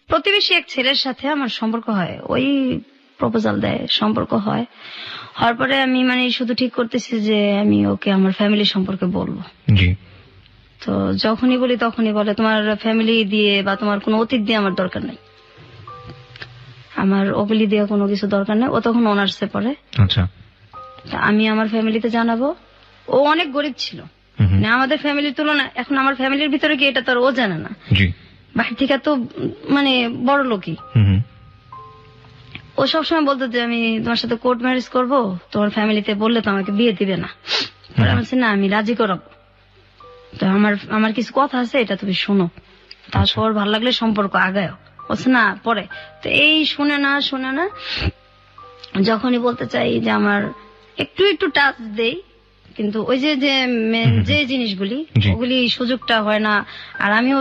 প্রতিবেশী এক ছেলের সাথে আমার সম্পর্ক হয়। ওই প্রপোজাল দেয়, সম্পর্ক হয়। হওয়ার পরে আমি শুধু ঠিক করতেছি যে আমি ওকে আমার ফ্যামিলি সম্পর্কে বলবো। জি। তো যখনই বলি তখনই বলে তোমার ফ্যামিলি দিয়ে বা তোমার কোনো অতীত দিয়ে আমার দরকার নেই, আমার ওগুলি দিয়ে কোনো কিছু দরকার নেই। ও তখন অনার্সে পড়ে। আচ্ছা। আমি আমার ফ্যামিলিতে জানাবো। ও অনেক গরিব ছিল, আমাদের ফ্যামিলির তুলনায়। এখন আমার ফ্যামিলির ভিতরে কি এটা তো আর ও জানে না। জি। বাহির থেকে তো বড় লোকই। ও সবসময় বলতো যে আমি তোমার সাথে কোর্ট ম্যারেজ করবো, তোমার ফ্যামিলিতে বললে তো আমাকে বিয়ে দিবে না। পরে আমি বলছি না, আমি রাজি করাবো। তো আমার কিছু কথা আছে, এটা তুমি শোনো, তারপর ভালো লাগলে সম্পর্ক আগায়। বলছে না পরে। তো এই শুনে না যখনই বলতে চাই যে আমার একটু একটু টাচ দেই, কিন্তু ওই যে যে জিনিসগুলি, ওগুলি সুযোগটা হয় না। আর আমিও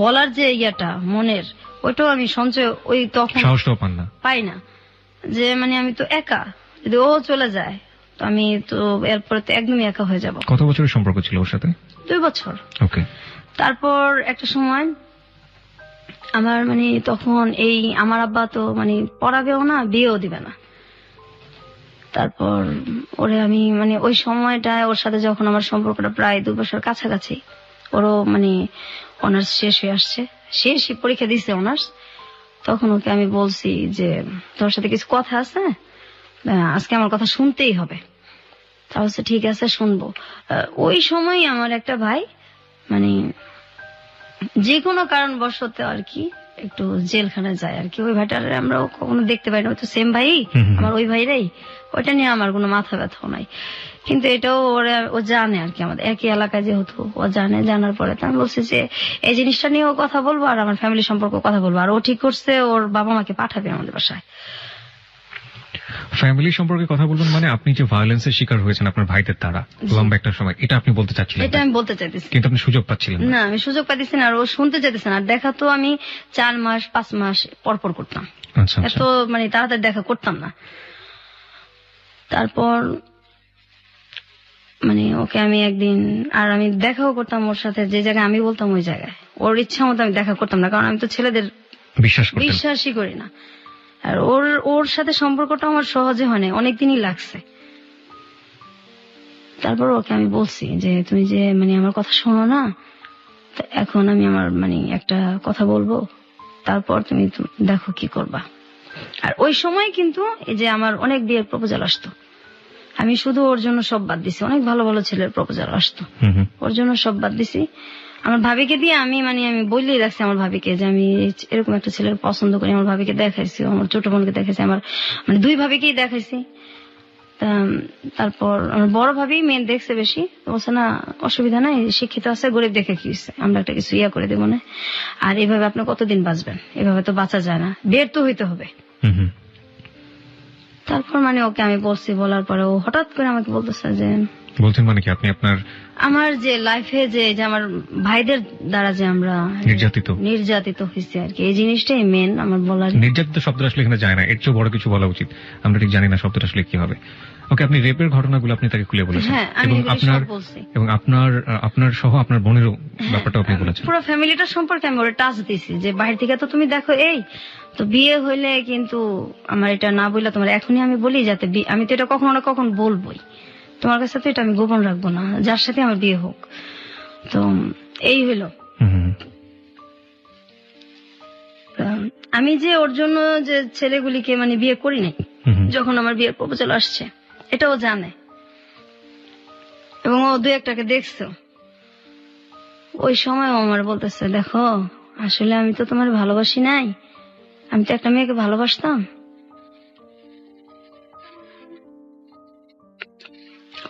বলার যে ইয়াটা মনের, ওইটাও আমি সঞ্চয় ওই তখন পাই না। যে আমি তো একা, যদি ও চলে যায় তো আমি তো এরপরে তো একদমই একা হয়ে যাব। কত বছরের সম্পর্ক ছিল ওর সাথে? 2 বছর। ওকে। তারপর একটা সময় আমার তখন আমার আব্বা তো পড়াবেও না, বিয়েও দিবে না। তারপর ওরে আমি ওই সময়টায় ওর সাথে যখন আমার সম্পর্কটা প্রায় 2 বছর কাছাকাছি, ওরও অনার্স শেষ হয়ে আসছে, শেষই পরীক্ষা দিচ্ছে অনার্স, তখন ওকে আমি বলছি যে তোর সাথে কিছু কথা আছে, আজকে আমার কথা শুনতেই হবে। তা বলছে ঠিক আছে শুনবো। ওই সময় আমার একটা ভাই যে কোনো কারণবশত আর কি একটু জেলখানায় যায় আর কি। ওই ভাইটার আমরা কখনো দেখতে পাই না, ওই তো সেম ভাই আমার, ওই ভাইরাই। ওইটা নিয়ে আমার কোনো মাথা ব্যথাও নাই, কিন্তু এটাও ও জানে আর কি, আমাদের একই এলাকায় যেহেতু ও জানে। জানার পরে তো আমি বলছি যে এই জিনিসটা নিয়েও কথা বলবো আর আমার ফ্যামিলি সম্পর্কে কথা বলবো। আর ও ঠিক করছে, ওর বাবা মাকে পাঠাবে আমাদের বাসায়। ফ্যামিলি সম্পর্কে কথা বলবেন আপনি যে ভায়োলেন্সের শিকার হয়েছেন আপনার ভাইদের দ্বারা লম্বা একটা সময়, এটা আপনি বলতে চাচ্ছিলেন? এটা আমি বলতে চাইতেছি, কিন্তু আপনি সুযোগ পাচ্ছিলেন না। আমি সুযোগ পাইতেছি না, আর ও শুনতে চাইতেছে না। দেখা তো আমি 4 মাস 5 মাস পরপর করতাম, এত তাড়াতাড়ি দেখা করতাম না। তারপর ওকে আমি একদিন, আর আমি দেখাও করতাম ওর সাথে, যে জায়গায় আমি বলতাম ওই জায়গায়। ওর ইচ্ছা মতো আমি দেখা করতাম না, কারণ আমি তো ছেলেদের বিশ্বাসই করি না। আর ওর সাথে সম্পর্কটা আমার সহজে হয় না, অনেকদিনই লাগছে। তারপর ওকে আমি বলছি যে তুমি যে আমার কথা শোনো না, এখন আমি আমার একটা কথা বলবো, তারপর তুমি দেখো কি করবা। আর ওই সময় কিন্তু এই যে আমার অনেক বিয়ের প্রপোজাল আসতো, আমি শুধু ওর জন্য সব বাদ দিছি। অনেক ভালো ভালো ছেলের প্রপোজাল আসতো, ওর জন্য সব বাদ দিছি। আমার ভাবিকে দিয়ে আমি আমি বলেই রাখছি আমার ভাবিকে যে আমি এরকম একটা ছেলের পছন্দ করি। আমার ভাবিকে দেখাইছি, আমার ছোট বোনকে দেখাইছি, আমার 2 ভাবিকেই দেখাইছি। তারপর আমার বড় ভাবি মেয়ে দেখছে বেশি, বলছে না অসুবিধা নাই, শিক্ষিত আছে, গরিব দেখে কি হয়েছে, আমরা একটা কিছু ইয়া করে দেবো না। আর এভাবে আপনি কতদিন বাঁচবেন, এভাবে তো বাঁচা যায় না, বের তো হইতে হবে। তারপর ওকে আমি বলছি, বলার পরে ও হঠাৎ করে আমাকে বলতেছে যে বলছেন মানে কি আপনি আপনার আমার যে লাইফে যে যে আমার ভাইদের দ্বারা যে আমরা নির্যাতিত হয়েছে আর কি, এই জিনিসটাই মেন আমার বলার। নির্যাতিত শব্দটা আসলে এখানে যায় না, এর চেয়ে বড় কিছু বলা উচিত। আমরা ঠিক জানি না শব্দটা আসলে কি হবে। ওকে, আপনি রেপের ঘটনাগুলো আপনি তাকে খুলে বলেছেন, হ্যাঁ, আমি এবং এগুলো সব বলছি। আপনার সহ আপনার বোনেরও ব্যাপারটা আপনি বলেছেন। পুরো ফ্যামিলিটা সম্পর্কে আমি ওরা টাচ দিছি যে বাইরে থেকে তো তুমি দেখো, এই তো বিয়ে হইলে কিন্তু আমার এটা না বললে তোমার এখনই আমি বলি যাতে আমি তো এটা কখনো না কখন বলবোই, তোমার কাছে তো এটা আমি গোপন রাখবো না, যার সাথে আমার বিয়ে হোক। তো এই হইল। আমি যে ওর জন্য যে ছেলেগুলিকে মানে বিয়ে করি নাই, যখন আমার বিয়ের প্রপোজাল আসছে এটাও জানে, এবং ও দুই একটাকে দেখছো। ওই সময় আমার বলতেছে, দেখো আসলে আমি তো তোমার ভালোবাসি নাই, আমি তো একটা মেয়েকে ভালোবাসতাম,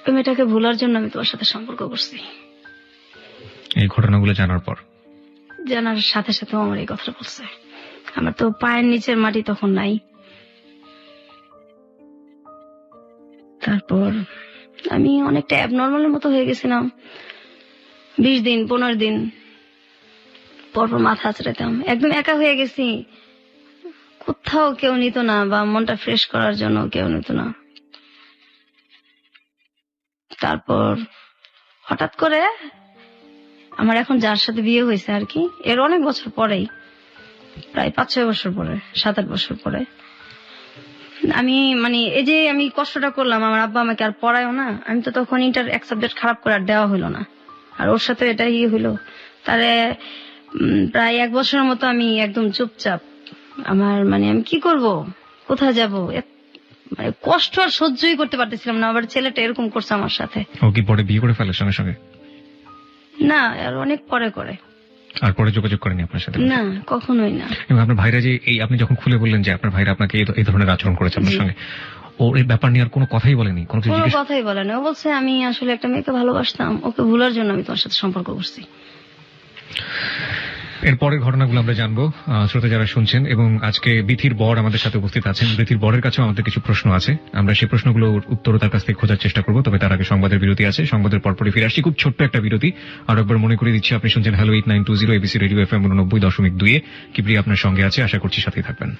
ওই মেয়েটাকে ভুলার জন্য আমি তোমার সাথে সম্পর্ক করছি। এই ঘটনাগুলো জানার পর, জানার সাথে সাথে আমার এই কথা বলছে। আমার তো পায়ের নিচের মাটি তখন নাই। তারপর আমি অনেকটা অ্যাবনর্মালের মতো হয়ে গেছিলাম। 20 দিন 15 দিন পরপর মাথা আঁচড়াতাম, একদম একা হয়ে গেছি, কোথাও কেউ নিত না, বা মনটা ফ্রেশ করার জন্য কেউ নিত না। তারপর হঠাৎ করে আমার এখন যার সাথে বিয়ে হয়েছে আর কি, এর অনেক বছর পরেই, প্রায় 5-6 বছর পরে, 7-8 বছর পরে, আমি মানে এই যে আমি কষ্টটা করলাম, আমার আব্বা আমাকে আর পড়ায়ও না, আমি তো তখন ইন্টার এক সাবজেক্ট খারাপ করে আর দেওয়া হইলো না, আর ওর সাথে এটা হইলো। তারে প্রায় 1 বছরের মতো আমি একদম চুপচাপ, আমার মানে আমি কি করব, কোথায় যাব, মানে কষ্ট আর সহ্যই করতে পারতেছিলাম না। আবার ছেলেটা এরকম করছে আমার সাথে। ও কি পরে বিয়ে করে ফেলে সঙ্গে সঙ্গে? না, আর অনেক পরে করে। আর পরে যোগাযোগ করেনি আপনার সাথে? না, কখনোই না। এবং আপনার ভাইরা যে এই আপনি যখন খুলে বললেন যে আপনার ভাইরা আপনাকে এই ধরনের আচরণ করেছে আপনার সঙ্গে, ও এই ব্যাপার নিয়ে আর কোনো কথাই বলেনি? কোনো কথাই বলে না। ও বলছে আমি আসলে একটা মেয়েকে ভালোবাসতাম, ওকে ভুলার জন্য আমি তোমার সাথে সম্পর্ক করছি। এরপরের ঘটনাগুলো আমরা জানবো শ্রোতা যারা শুনছেন, এবং আজকে বিথির বর আমাদের সাথে উপস্থিত আছেন। বিথির বরের কাছেও আমাদের কিছু প্রশ্ন আছে, আমরা সেই প্রশ্নগুলোর উত্তর তার কাছ থেকে খোঁজার চেষ্টা করবো। তবে তার আগে সংবাদের বিরতি আছে, সংবাদের পরপরই ফিরে আসছি। খুব ছোট্ট একটা বিরতি। আর একবার মনে করে দিচ্ছি, আপনি শুনছেন হ্যালো 8920 এবিসি রেডিও FM 89.2 এ। কিপ্রিয়া আপনার সঙ্গে আছে, আশা করছি সাথেই থাকবেন।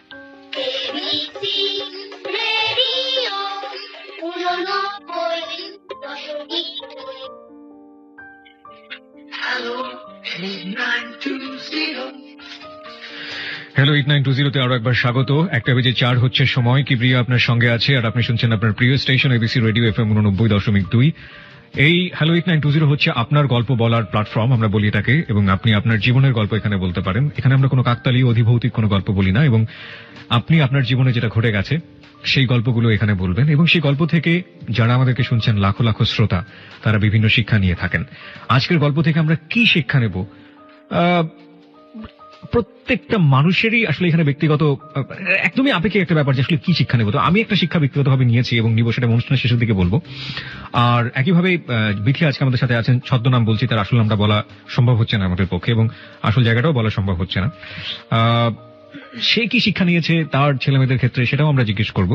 হ্যালো 8920 তে আরো একবার স্বাগত। 1:04 হচ্ছে সময়। কিপ্রিয়া আপনার সঙ্গে আছে, আর আপনি শুনছেন আপনার প্রিয় স্টেশন এবিসি রেডিও FM 89.2। এই হ্যালো 8920 হচ্ছে আপনার গল্প বলার প্ল্যাটফর্ম, আমরা বলি এটাকে, এবং আপনি আপনার জীবনের গল্প এখানে বলতে পারেন। এখানে আমরা কোনো কাকতালীয় অধিভৌতিক কোনো গল্প বলি না, এবং আপনি আপনার জীবনে যেটা ঘটে গেছে সেই গল্পগুলো এখানে বলবেন, এবং সেই গল্প থেকে যারা আমাদেরকে শুনছেন লাখো লাখো শ্রোতা, তারা বিভিন্ন শিক্ষা নিয়ে থাকেন। আজকের গল্প থেকে আমরা কি শিক্ষা নেব? প্রত্যেকটা মানুষেরই আসলে এখানে ব্যক্তিগত একদমই আপেক্ষিক একটা ব্যাপার যে আসলে কি শিক্ষা নেব। তো আমি একটা শিক্ষা ব্যক্তিগতভাবে নিয়েছি এবং নিব, সেটা অনুষ্ঠানের শেষের দিকে বলবো। আর একইভাবে বিথি আজকে আমাদের সাথে আছেন, ছদ্মনাম বলছি, তার আসল নামটা বলা সম্ভব হচ্ছে না আমাদের পক্ষে, এবং আসল জায়গাটাও বলা সম্ভব হচ্ছে না। সে কি শিক্ষা নিয়েছে তার ছেলে মেয়েদের ক্ষেত্রে, সেটাও আমরা জিজ্ঞেস করব।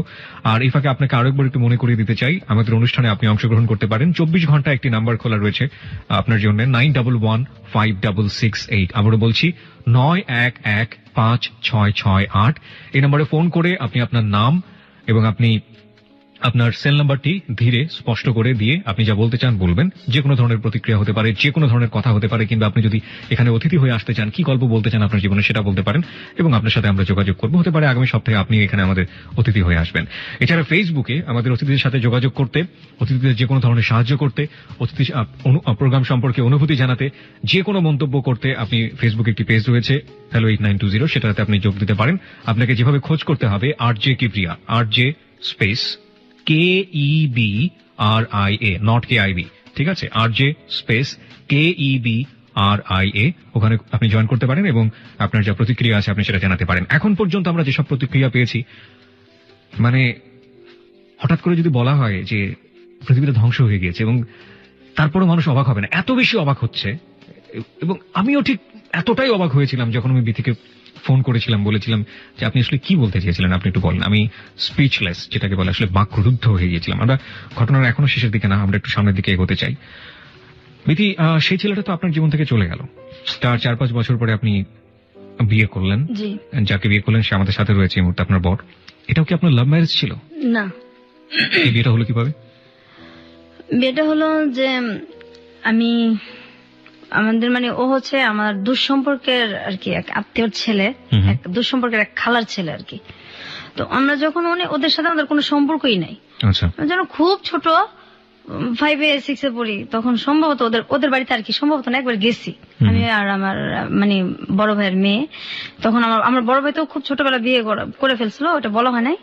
আর এই ফাঁকে আপনাকে আরেকবার একটু মনে করিয়ে দিতে চাই, আমাদের অনুষ্ঠানে আপনি অংশগ্রহণ করতে পারেন। 24 ঘন্টা একটি নাম্বার খোলা রয়েছে আপনার জন্য, 91156668। আবারও বলছি 91156668। এই নম্বরে ফোন করে আপনি আপনার নাম এবং আপনি আপনার সেল নাম্বারটি ধীরে স্পষ্ট করে দিয়ে আপনি যা বলতে চান বলবেন। যে কোনো ধরনের প্রতিক্রিয়া হতে পারে, যে কোনো ধরনের কথা হতে পারে, কিংবা আপনি যদি এখানে অতিথি হয়ে আসতে চান, কি গল্প বলতে চান আপনার জীবনে সেটা বলতে পারেন, এবং আপনার সাথে আমরা যোগাযোগ করবো। হতে পারে আগামী সপ্তাহে আপনি এখানে আমাদের অতিথি হয়ে আসবেন। এছাড়া ফেসবুকে আমাদের অতিথিদের সাথে যোগাযোগ করতে, অতিথিদের যে কোনো ধরনের সাহায্য করতে, অতিথি প্রোগ্রাম সম্পর্কে অনুভূতি জানাতে, যে কোনো মন্তব্য করতে, আপনি ফেসবুকে একটি পেজ রয়েছে হ্যালো 8920, সেটাতে আপনি যোগ দিতে পারেন। আপনাকে যেভাবে খোঁজ করতে হবে, RJ কিপ্রিয়া, RJ space KEBRIA, not KIB, ঠিক আছে? RJ স্পেস KEBRIA, ওখানে আপনি জয়েন করতে পারেন এবং আপনার যা প্রতিক্রিয়া আছে আপনি সেটা জানাতে পারেন। এখন পর্যন্ত আমরা যেসব প্রতিক্রিয়া পেয়েছি, মানে হঠাৎ করে যদি বলা হয় যে পৃথিবীটা ধ্বংস হয়ে গিয়েছে, এবং তারপরেও মানুষ অবাক হবে না, এত বেশি অবাক হচ্ছে। এবং আমিও ঠিক এতটাই অবাক হয়েছিলাম যখন আমি বিথিকে ফোন করেছিলাম, বলেছিলাম যে আপনি আসলে কি বলতে চেয়েছিলেন, আপনি একটু বলেন। আমি স্পিচলেস, যেটাকে বলে, আসলে বাকরুদ্ধ হয়ে গিয়েছিলাম। আমরা ঘটনার এখনো শেষের দিকে না, আমরা একটু সামনের দিকে এগোতে চাই। বিথি, সেই ছেলেটা তো আপনার জীবন থেকে চলে গেল। তার 4-5 বছর পরে আপনি বিয়ে করলেন। জি। যাকে বিয়ে করলেন সে আমাদের সাথে রয়েছে এই মুহূর্তে, আপনার বর। এটাও কি আপনার লাভ ম্যারেজ ছিল? না, এই বিয়েটা হলো কিভাবে? বিয়েটা হলো যে আমি আমাদের মানে ও হচ্ছে আমার দুঃসম্পর্কের আর কি এক আত্মীয়র ছেলে, এক দুঃসম্পর্কের এক খালার ছেলে আর কি। তো আমরা যখন ওদের সাথে আমাদের কোনো সম্পর্কই নাই, আচ্ছা। যখন খুব ছোট 5-6 পড়ি, তখন সম্ভবত ওদের বাড়িতে আর কি সম্ভবত না একবার গেছি আমি আর আমার মানে বড় ভাইয়ের মেয়ে। তখন আমার বড় ভাই তো খুব ছোটবেলা বিয়ে করে ফেলছিল, ওটা বলা হয় নাই।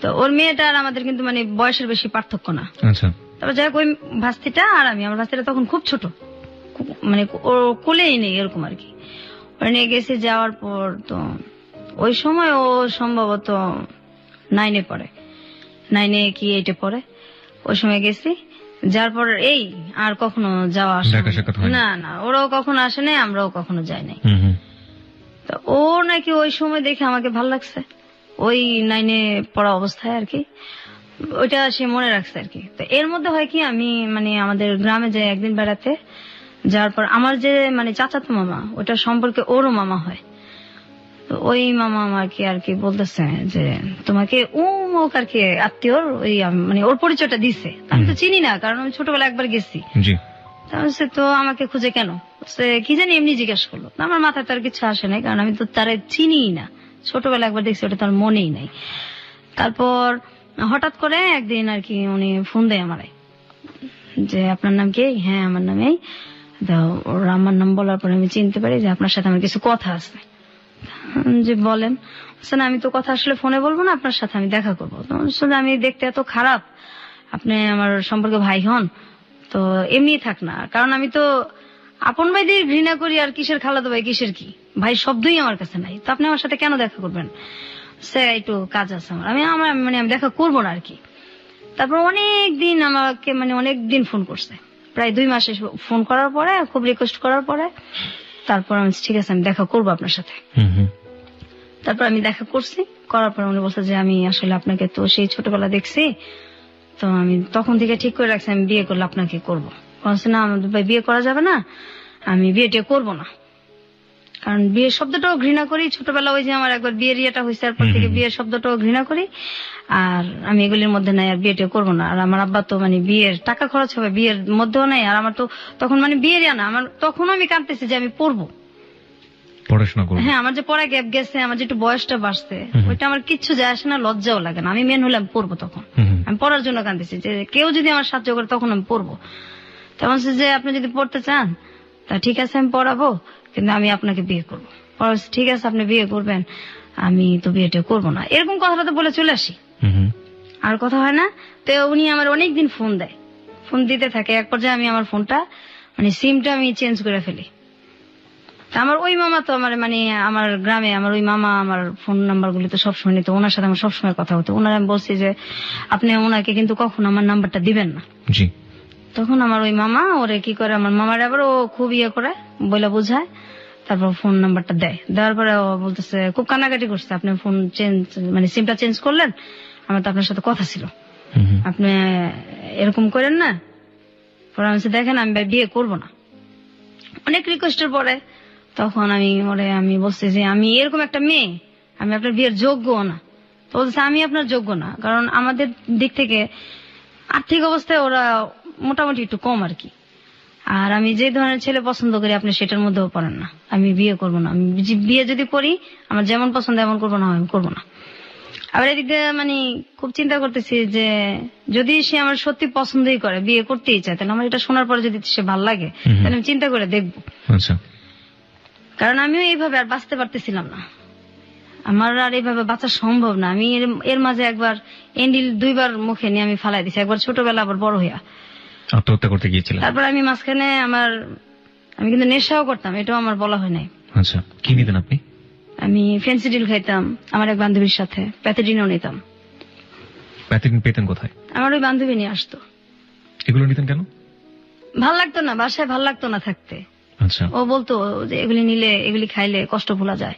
তো ওর মেয়েটা আর আমাদের কিন্তু মানে বয়সের বেশি পার্থক্য না। আচ্ছা। তারপর যাই হোক, ওই ভাস্তিটা আর আমার ভাস্তিটা তখন খুব ছোট, মানে ও কোলেই নেই এরকম আর কি। ওরা নিয়ে গেছে, যাওয়ার পর তো ওই সময় ও সম্ভবত 9-এ পড়ে, 9-এ কি 8-এ পড়ে। ওই সময় গেছি, যার পর এই আর কখনো যাওয়া আসা দেখা সাক্ষাৎ হয়নি? না না, ওরাও কখনো আসে নাই, আমরাও কখনো যাই নাই। তো ও নাকি ওই সময় দেখে আমাকে ভাল লাগছে, ওই 9-এ পড়া অবস্থায় আর কি, ওইটা সে মনে রাখছে আর কি। তো এর মধ্যে হয় কি, আমি মানে আমাদের গ্রামে যাই একদিন বেড়াতে, যার পর আমার যে মানে চাচাতো মামা, ওটা সম্পর্কে ওরও মামা হয়। তো ওই মামা আমাকে আর কি বলতেছে যে তোমাকে মুখ আর কি আত্মীয়র ওই মানে ওর পরিচয়টা দিছে। আমি তো চিনি না, কারণ আমি ছোটবেলা একবার গেছি। জি। তো আমাকে খুঁজে কেন, কি জানি এমনি জিজ্ঞাসা করলো। আমার মাথায় তার কিছু আসে নাই, কারণ আমি তো তারা চিনি না, ছোটবেলা একবার দেখছি, ওটা তার মনেই নাই। তারপর হঠাৎ করে একদিন আর কি উনি ফোন দেয় আমারে যে আপনার নাম কি? হ্যাঁ আমার নাম এই। ওর আমার নাম বলার পরে আমি চিনতে পারি যে আপনার সাথে আমার কিছু কথা আছে। যে বলেন। আমি তো কথা আসলে ফোনে বলবো না, আপনার সাথে আমি দেখা করবো। আমি দেখতে এত খারাপ, আপনি আমার সম্পর্কে ভাই হন তো এমনি থাক না, কারণ আমি তো আপন ভাই দিয়ে ঘৃণা করি, আর কিসের খালাতো ভাই কিসের কি ভাই শব্দই আমার কাছে নাই, তো আপনি আমার সাথে কেন দেখা করবেন? সে একটু কাজ আছে আমার মানে আমি দেখা করবো না আর কি। তারপর অনেক দিন আমাকে মানে অনেক দিন ফোন করছে, প্রায় 2 মাসে ফোন করার পরে, খুব রিকোয়েস্ট করার পরে তারপর আমি ঠিক আছে আমি দেখা করবো আপনার সাথে। তারপর আমি দেখা করছি, করার পর উনি বলছে যে আমি আসলে আপনাকে তো সেই ছোটবেলা দেখছি, তো আমি তখন থেকে ঠিক করে রাখছি আমি বিয়ে করলে আপনাকে করবো। বলছে না আমাদের ভাই বিয়ে করা যাবে না, আমি বিয়েটা করবো না, কারণ বিয়ের শব্দটাও ঘৃণা করি। ছোটবেলা ওই যে আমার একবার বিয়ের ইয়েটা হয়েছে, তারপর থেকে বিয়ের শব্দটাও ঘৃণা করি, আর আমি এগুলির মধ্যে নাই, আর বিয়েটা করবো না। আর আমার আব্বা তো মানে বিয়ের টাকা খরচ হবে, বিয়ের মধ্যেও নাই, আর আমার তো তখন মানে বিয়ের ইয়া না, আমার তখনও আমি কাঁদতেছি যে আমি পড়বো, পড়াশোনা করবো। হ্যাঁ আমার যে পড়া গ্যাপ গেছে, আমার যে একটু বয়সটা বাড়ছে, ওইটা আমার কিচ্ছু যায় আসে না, লজ্জাও লাগে না। আমি মেন হলে আমি পড়বো, তখন আমি পড়ার জন্য কাঁদতেছি যে কেউ যদি আমার সাহায্য করে তখন আমি পড়বো। তখন যে আপনি যদি পড়তে চান তা ঠিক আছে আমি পড়াবো, কিন্তু আমি আপনাকে বিয়ে করবো। ঠিক আছে আপনি বিয়ে করবেন, আমি তো বিয়েটা করবো না, এরকম কথাটা তো বলে চলে আসি, আর কথা হয় না। তো উনি আমার অনেকদিন ফোন দেয়, ফোন দিতে থাকে। এক পর্যায়ে আমি আমার ফোনটা মানে সিমটা আমি চেঞ্জ করে ফেলি। আমার ওই মামা তো আমার মানে আমার গ্রামে আমার ওই মামা আমার ফোন নাম্বার গুলি তো সবসময় নিত, ওনার সাথে আমার সবসময় কথা হতো। ওনার আমি বলছি যে আপনি ওনাকে কিন্তু কখনো আমার নাম্বারটা দিবেন না। জি। তখন আমার ওই মামা ওরে কি করে, আমার মামার আবার ও খুব ইয়ে করে বলে বোঝায়, তারপর ফোন নাম্বারটা দেয়। দেওয়ার পরে ও বলতেছে, খুব কান্নাকাটি করছে, আপনি ফোন চেঞ্জ মানে সিমটা চেঞ্জ করলেন, আমার তো আপনার সাথে কথা ছিল, আপনি এরকম করেন না। পরে আমি দেখেন আমি বিয়ে করবো না। অনেক রিকোয়েস্টের পরে তখন আমি বলছি যে আমি এরকম একটা মেয়ে, আমি আপনার বিয়ের যোগ্য না। তো বলছে আমি আপনার যোগ্য না, কারণ আমাদের দিক থেকে আর্থিক অবস্থায় ওরা মোটামুটি একটু কম আর কি, আর আমি যে ধরনের ছেলে পছন্দ করি আপনি সেটার মধ্যেও পড়েন না, আমি বিয়ে করবো না। আমি বিয়ে যদি করি আমার যেমন পছন্দ এমন করবো না, আমি করবো না। আবার এদিক দিয়ে মানে খুব চিন্তা করতেছি যে যদি সে আমার সত্যি পছন্দই করে, বিয়ে করতেই চায়, তাহলে আমার এটা শোনার পরে যদি সে ভালো লাগে তাহলে আমি চিন্তা করে দেখবো। আচ্ছা। কারণ আমিও এইভাবে আর বাঁচতে পারতেছিলাম না, আমার আর এইভাবে বাঁচা সম্ভব না। আমি এর মাঝে একবার এন্ডিল 2 বার মুখে নিয়ে আমি ফালাই দিছি, একবার ছোটবেলা আবার বড় হইয়া আত্মহত্যা করতে গিয়েছিলেন। তারপর আমি মাঝখানে আমি কিন্তু নেশাও করতাম, এটাও আমার বলা হয় নাই। আচ্ছা, কি নিতেন আপনি? আমি ফেন্সিডিল খাইতাম, আমার এক বান্ধবীর সাথে প্যাথেডিনও নিতাম। প্যাথেডিন পেতেন কোথায়? আমার ওই বান্ধবী নিয়ে আসতো। এগুলো নিতেন কেন? ভাল লাগতো না, বাসায় ভাল লাগতো না থাকতে। আচ্ছা। ও বলতো যে এগুলি নিলে এগুলি খাইলে কষ্ট ভোলা যায়।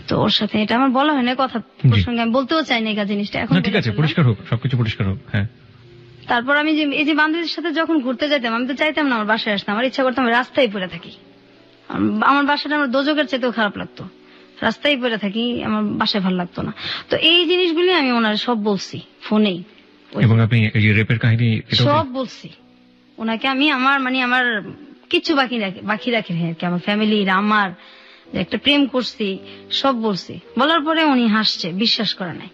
তো ওর সাথে এটা আমার বলা হয় না, কথা প্রসঙ্গে আমি বলতেও চাই না এই জিনিসটা এখন না ঠিক বলে আছে, ফেললাম। পরিষ্কার হোক, সবকিছু পরিষ্কার হোক। হ্যাঁ, তারপর আমি যে এই যে বান্ধবীদের সাথে যখন ঘুরতে যেতাম, আমি তো চাইতাম না আমার বাসায় আসতাম, আমার ইচ্ছা করতাম আমি রাস্তায় পড়ে থাকি। আমার বাসাটা আমার দোজকের চাইতেও খারাপ লাগতো, রাস্তায় পড়ে থাকি, আমার বাসায় ভালো লাগতো না। তো এই জিনিসগুলি আমি ওনার সব বলছি ফোনেই, এবং আপনি এই যে রেপের কাহিনী এটাও সব বলছি ওনাকে। আমি আমার কিছু বাকি রাখি আর কি, আমার ফ্যামিলির, আমার যে একটা প্রেম করছি সব বলছি। বলার পরে উনি হাসছে, বিশ্বাস করে নাই,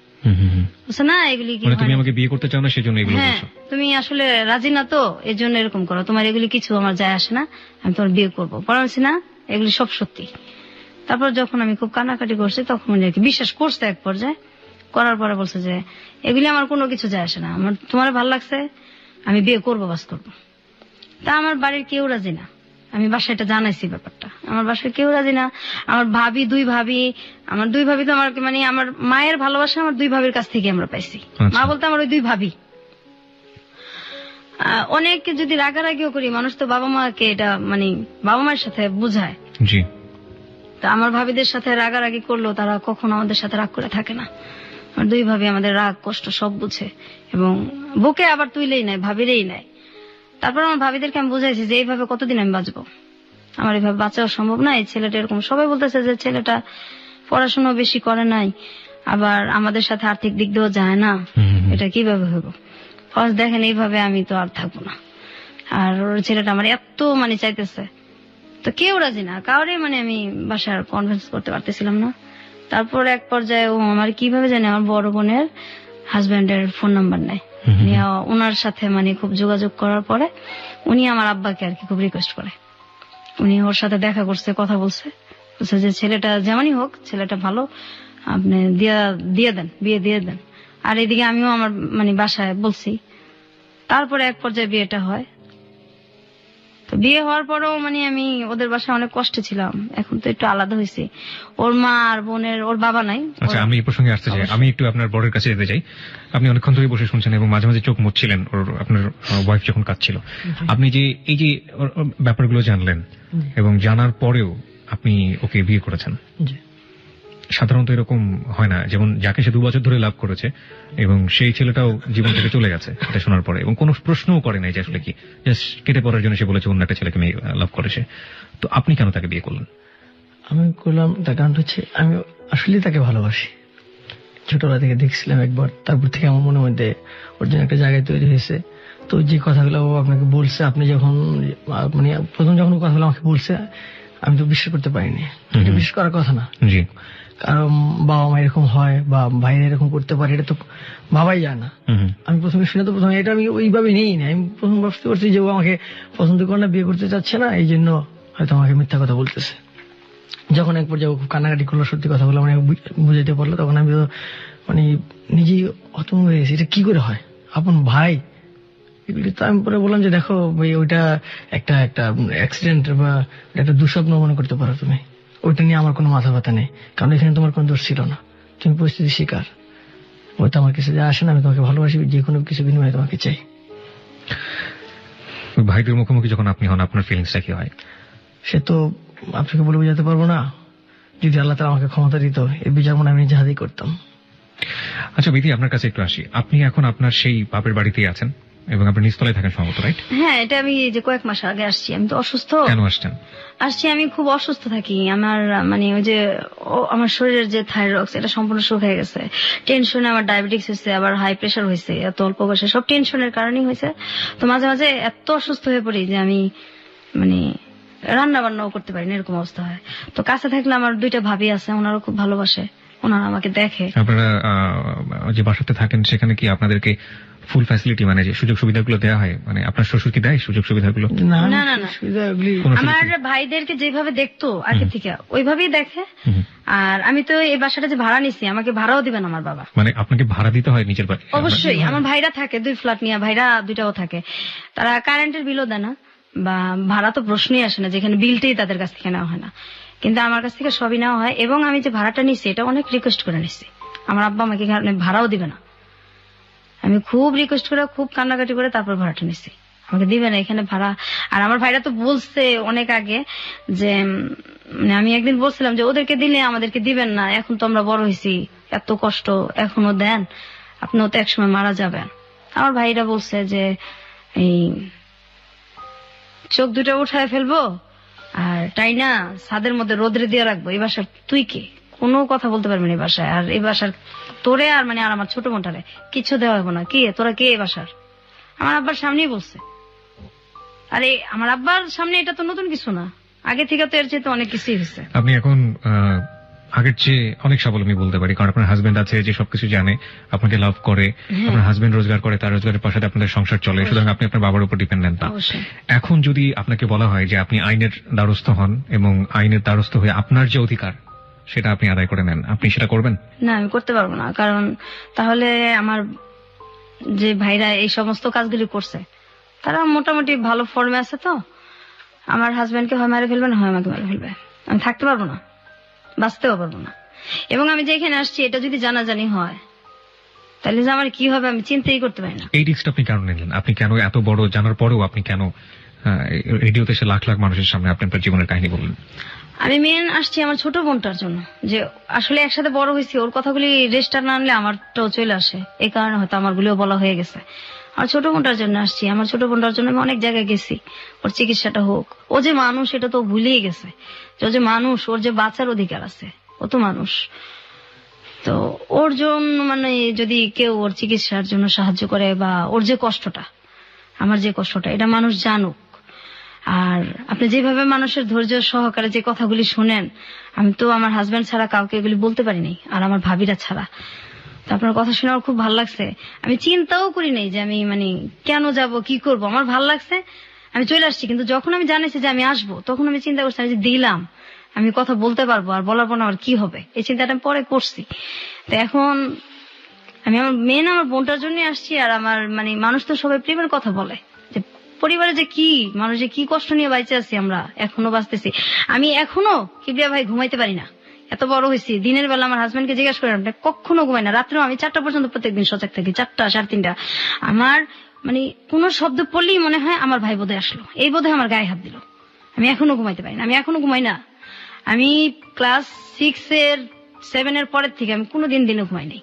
বুঝছে না এগুলি কি মানে হয় তুমি না। আমাকে বিয়ে করতে চাও না সেজন্য এগুলো হ্যাঁ, বলছো? তুমি আসলে রাজি না তো এই জন্য এরকম করো, তোমার এগুলি কিছু আমার যায় আসে না, আমি তোমার বিয়ে করবো। বলছি না এগুলি সব সত্যি। তারপর যখন আমি খুব কান্নাকাটি করছি তখন উনি আর কি বিশ্বাস করছে এক পর্যায়ে, করার পরে বলছে যে এগুলি আমার কোনো কিছু যায় আসে না, আমার তোমার ভালো লাগছে, আমি বিয়ে করবো, বাস করবো। তা আমার বাড়ির কেউ রাজি না, আমি বাসায় এটা জানাইছি ব্যাপারটা, আমার বাসায় কেউ রাজি না। আমার দুই ভাবি তো আমার মানে আমার মায়ের ভালোবাসা আমার দুই ভাবির কাছ থেকে আমরা পাইছি। আচ্ছা। মা বলতে আমার ওই দুই ভাবি। অনেকে যদি রাগারাগিও করি, মানুষ তো বাবা মাকে এটা মানে বাবা মায়ের সাথে বুঝায়। জি। তা আমার ভাবিদের সাথে রাগারাগি করলেও তারা কখনো আমাদের সাথে রাগ করে থাকে না। আমার দুই ভাবি আমাদের রাগ কষ্ট সব বুঝে এবং বুকে আবার তুইলেই নাই, ভাবিরেই নাই। তারপর আমার ভাবিদেরকে আমি বুঝাইছি যে এইভাবে কতদিন আমি বাঁচবো, আমার এইভাবে বাঁচাও সম্ভব না। এই ছেলেটা এরকম, সবাই বলতেছে যে ছেলেটা পড়াশোনা বেশি করে নাই, আবার আমাদের সাথে আর্থিক দিক দিয়েও যায় না, এটা কিভাবে হইব। ফার্স্ট দেখেন এইভাবে আমি তো আর থাকবো না। আর ওর ছেলেটা আমার এত মানে চাইতেছে, তো কেউ রাজি না, কাউরে মানে আমি বাসার কনভিন্স করতে পারতেছিলাম না। তারপর এক পর্যায়ে ও আমার কিভাবে জানে আমার বড় বোনের হাজবেন্ডের ফোন নাম্বার নেয়, ওনার সাথে মানে খুব যোগাযোগ করার পরে উনি আমার আব্বাকে আর কি খুব রিকোয়েস্ট করে, উনি ওর সাথে দেখা করছে, কথা বলছে যে ছেলেটা যেমনই হোক, ছেলেটা ভালো, আপনি দিয়ে দেন, বিয়ে দিয়ে দেন। আর এদিকে আমিও আমার মানে বাসায় বলছি। তারপরে এক পর্যায়ে বিয়েটা হয়। তো বিয়ে হওয়ার পরেও মানে আমি ওদের বাসায় অনেক কষ্টে ছিলাম, এখন তো একটু আলাদা হয়েছি। ওর মা আর বোনের, ওর বাবা নাই। আচ্ছা, আমি এই প্রসঙ্গে আসতে চাই, আমি একটু আপনার বরের কাছে যেতে চাই। আপনি অনেকক্ষণ ধরে বসে শুনছেন এবং মাঝে মাঝে চোখ মুছছিলেন আপনার ওয়াইফ যখন কাঁদছিল। আপনি যে এই যে ব্যাপারগুলো জানলেন এবং জানার পরেও আপনি ওকে বিয়ে করেছেন, সাধারণত এরকম হয় না। যেমন যাকে সে 2 বছর ধরে লাভ করেছে এবং সেই ছেলেটাও জীবন থেকে চলে গেছে এটা শোনার পরে, এবং কোনো প্রশ্নও করে নাই যে আসলে কি, জাস্ট কেটে পড়ার জন্য সে বলেছে অন্য একটা ছেলেকে মেয়ে লাভ করেছে। তো আপনি কেন তাকে বিয়ে করলেন? আমি করলাম তার কারণ হচ্ছে আমি আসলে তাকে ভালোবাসি, ছোটবেলা থেকে দেখছিলাম একবার, তারপর থেকে আমার মনের মধ্যে ওর জন্য একটা জায়গায় তৈরি হয়েছে। তো যে কথাগুলো ও আপনাকে বলছে, আপনি যখন মানে প্রথম যখন কথাগুলো আমাকে বলছে, আমি তো বিশ্বাস করতে পারিনি। এটা বিশ্বাস করার কথা না, জি, কারণ বাবা মা এরকম হয় বা ভাইরা এরকম করতে পারে, এটা তো ভাবাই যায় না। আমি প্রথমে শুনে তো প্রথমে এটা আমি ওইভাবে নিই না, আমি প্রথম ভাবতে পারছি যে ও আমাকে পছন্দ করে না, বিয়ে করতে চাচ্ছে না, এই জন্য হয়তো আমাকে মিথ্যা কথা বলতেছে। যখন এক পর্যায়ে খুব কান্নাকাটি করলো, সত্যি কথা বলে মানে বুঝাইতে পারলো, তখন আমি তো মানে নিজেই হতভম্ব হয়ে গেছি, এটা কি করে হয়, আপন ভাই এগুলি। তো আমি পরে বললাম যে দেখো ভাই, ওইটা একটা অ্যাক্সিডেন্ট বা একটা দুঃস্বপ্ন মনে করতে পারো তুমি, ওইটা নিয়ে আমার কোনো মাথা ব্যথা নেই, কারণ এখানে তোমার কোনো দোষ ছিল না, তুমি পরিস্থিতি শিকার। ওইটা আমার কিছু যা আসে না, আমি তোমাকে ভালোবাসি, যে কোনো কিছু বিনিময়ে তোমাকে চাই। ভাইদের মুখোমুখি যখন আপনি হন, আপনার ফিলিংসটা কি হয়? সে তো আপনাকে বলে বোঝাতে পারবো না। যদি আল্লাহ তাআলা আমাকে ক্ষমতা দিত, এই বিচার মনে আমি নিজে হাতেই করতাম। আচ্ছা বিধি, আপনার কাছে একটু আসি। আপনি এখন আপনার সেই বাপের বাড়িতেই আছেন এবং আপনি নিচতলায় থাকেন সম্ভবত, রাইট? হ্যাঁ, এটা আমি যে কয়েক মাস আগে আসছি। আমি তো অসুস্থ। কেন আসছেন? আসছি, আমি খুব অসুস্থ থাকি। আমার মানে ওই যে আমার শরীরের যে থাইরয়েড, এটা সম্পূর্ণ শুকিয়ে গেছে। টেনশনে আমার ডায়াবেটিস হয়েছে, আবার হাই প্রেশার হয়েছে, এত অল্প বয়সে, সব টেনশনের কারণেই হয়েছে। তো মাঝে মাঝে এত অসুস্থ হয়ে পড়ি যে আমি মানে রান্না বান্নাও করতে পারি না, এরকম অবস্থা হয়। তো কাছে থাকলে আমার 2টা ভাবি আছে, ওনারও খুব ভালোবাসে, ওনারা আমাকে দেখে। আপনারা যে বাসাতে থাকেন সেখানে কি আপনাদেরকে ফুল ফ্যাসিলিটি মানে যে সুযোগ সুবিধাগুলো দেওয়া হয়? মানে আপনার শ্বশুর কি দেয় সুযোগ সুবিধাগুলো? না না না, কোনো আমার ভাইদেরকে যেভাবে দেখতো আগে থেকে ওইভাবেই দেখে। আর আমি তো এই বাসাটা যে ভাড়া নিছি, আমাকে ভাড়াও দিবেন আমার বাবা। মানে আপনাকে ভাড়া দিতে হয় নিজের বাড়ি? অবশ্যই। আমার ভাইরা থাকে 2 ফ্ল্যাট নিয়ে, ভাইরা 2টাও থাকে। তারা কারেন্টের বিলও দেয় না বা ভাড়া তো প্রশ্নই আসে না, যেখানে বিলটাই তাদের কাছ থেকে নেওয়া হয় না, কিন্তু আমার কাছ থেকে সবই নেওয়া হয়। এবং আমি যে ভাড়াটা নিছি এটা অনেক রিকোয়েস্ট করে নিছি, আমার আব্বা আমাকে ভাড়াও দিবে না, আমি খুব রিকোয়েস্ট করে, খুব কান্নাকাটি করে তারপর ভাড়াটা নিছি, আমাকে দিবে না এখানে ভাড়া। আর আমার ভাইরা তো বলছে অনেক আগে যে মানে আমি একদিন বলছিলাম যে ওদেরকে দিলে আমাদেরকে দিবেন না, এখন তো আমরা বড় হয়েছি, এত কষ্ট এখনো দেন, আপনিও তো একসময় মারা যাবেন। আমার ভাইরা বলছে যে এই চোখ দুটো উঠায় ফেলবো আর তাই না ছাদের মধ্যে রোদ্রে দিয়ে রাখবো, এই বাসার তুই কে, কোনো কথা বলতে পারবি না এই বাসায়, আর এই বাসার তোরে আর মানে আর আমার ছোট বোনটারে কিছু দেওয়া হবে না, কে তোরা কে এই বাসার। আমার আব্বার সামনেই বলছে। আরে আমার আব্বার সামনে এটা তো নতুন কিছু না, আগে থেকে তো এর চেয়ে তো অনেক কিছুই হয়েছে। আপনি এখন আগের চেয়ে অনেক স্বাবলম্বী বলতে পারি, কারণ আপনার হাজবেন্ড আছে যে সবকিছু জানে, আপনাকে লাভ করে, আপনার হাজবেন্ড রোজগার করে, তার রোজগারের পাশে আপনাদের সংসার চলে, সুতরাং আপনি আপনার বাবার উপর ডিপেন্ডেন্ট না। অবশ্যই। এখন যদি আপনাকে বলা হয় যে আপনি আইনের দ্বারস্থ হন এবং আইনের দ্বারস্থ হয়ে আপনার যে অধিকার সেটা আপনি আদায় করে নেন, আপনি সেটা করবেন? না, আমি করতে পারবো না, কারণ তাহলে আমার যে ভাইরা এই সমস্ত কাজগুলি করছে তারা মোটামুটি ভালো ফর্মে আছে, তো আমার হাজবেন্ডকে হয় মারে ফেলবে না হয় আমাকে মারে ফেলবে, আমি থাকতে পারবো না, বাঁচতেও পারবো না। এবং আমি যে এখানে আসছি এটা যদি জানাজানি হয় তাহলে যে আমার কি হবে আমি চিন্তাই করতে পারি না। এই রিস্কটা আপনি কেন নিলেন? আপনি কেন এত বড় জানার পরেও আপনি কেন রেডিওতে এসে লাখ লাখ মানুষের সামনে আপনি আপনার জীবনের কাহিনী বললেন? আমি মেন আসছি আমার ছোট বোনটার জন্য, যে আসলে একসাথে বড় হয়েছি, ওর কথাগুলি রেজিস্টার না আনলে আমারটাও চলে আসে, এই কারণে হয়তো আমার গুলিও বলা হয়ে গেছে। আমার ছোট বোনটার জন্য আসছি, আমার ছোট বোনটার জন্য আমি অনেক জায়গায় গেছি, ওর চিকিৎসাটা হোক। ও যে মানুষ এটা তো ভুলেই গেছে, যে ও যে মানুষ, ওর যে বাঁচার অধিকার আছে, ও তো মানুষ। তো ওর জন্য মানে যদি কেউ ওর চিকিৎসার জন্য সাহায্য করে, বা ওর যে কষ্টটা, আমার যে কষ্টটা, এটা মানুষ জানুক। আর আপনি যেভাবে মানুষের ধৈর্য সহকারে যে কথাগুলি শুনেন, আমি তো আমার হাজবেন্ড ছাড়া কাউকে এগুলি বলতে পারিনি, আর আমার ভাবিরা ছাড়া। তো আপনার কথা শুনে আমার খুব ভালো লাগছে, আমি চিন্তাও করি নাই যে আমি মানে কেন যাব কি করব, আমার ভালো লাগছে, আমি চলে আসছি। কিন্তু যখন আমি জানিয়েছি যে আমি আসবো, তখন আমি চিন্তা করছি যে দিলাম আমি কথা বলতে পারবো, আর বলার পর আমার কি হবে, এই চিন্তাটা আমি পরে করছি। তো এখন আমি আমার মেন আমার বোনটার জন্য আসছি। আর আমার মানে মানুষ তো সবাই প্রেমের কথা বলে, যে পরিবারে যে কি মানুষ যে কি কষ্ট নিয়ে বাইচে আছি, আমরা এখনো বাঁচতেছি। আমি এখনো কিবরিয়া ভাই ঘুমাইতে পারি না, এত বড় হয়েছি। দিনের বেলা আমার হাজবেন্ডকে জিজ্ঞাসা করেন, কখনো ঘুমাই না, রাত্রেও আমি 4টা পর্যন্ত প্রত্যেকদিন সজাগ থাকি, 4টা 3:30। আমার মানে কোন শব্দ পড়লেই মনে হয় আমার ভাই বোধহয় আসলো, এই বোধহয় আমার গায়ে হাত দিল। আমি এখনো ঘুমাইতে পারি না, আমি এখনো ঘুমাই না। আমি ক্লাস 6-7 এর পরের থেকে আমি কোনোদিন দিনে ঘুমাই নাই,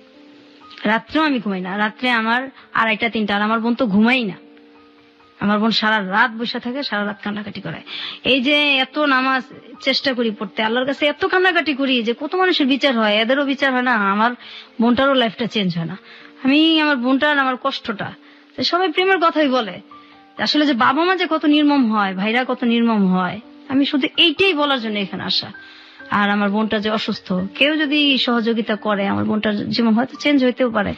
রাত্রেও আমি ঘুমাই না। রাত্রে আমার 2:30-3টা, আর আমার বোন তো ঘুমাই না। আমার বোন সারা রাত বসে থাকে, সারা রাত কান্নাকাটি করে। এই যে এত নামাজ চেষ্টা করি পড়তে, আল্লাহর কাছে এত কান্নাকাটি করি যে কত মানুষের বিচার হয়, এদেরও বিচার হয় না, আমার বোনটারও লাইফটা চেঞ্জ হয় না। আমি আমার বোনটার আমার কষ্টটা, সবাই প্রেমের কথাই বলে, আসলে যে বাবা মা যে কত নির্মম হয়, ভাইরা কত নির্মম হয়, আমি শুধু এইটাই বলার জন্য এখানে আসা। আর আমার বোনটা যে অসুস্থ, কেউ যদি সহযোগিতা করে আমার বোনটার জীবন হয়তো চেঞ্জ হইতেও পারে।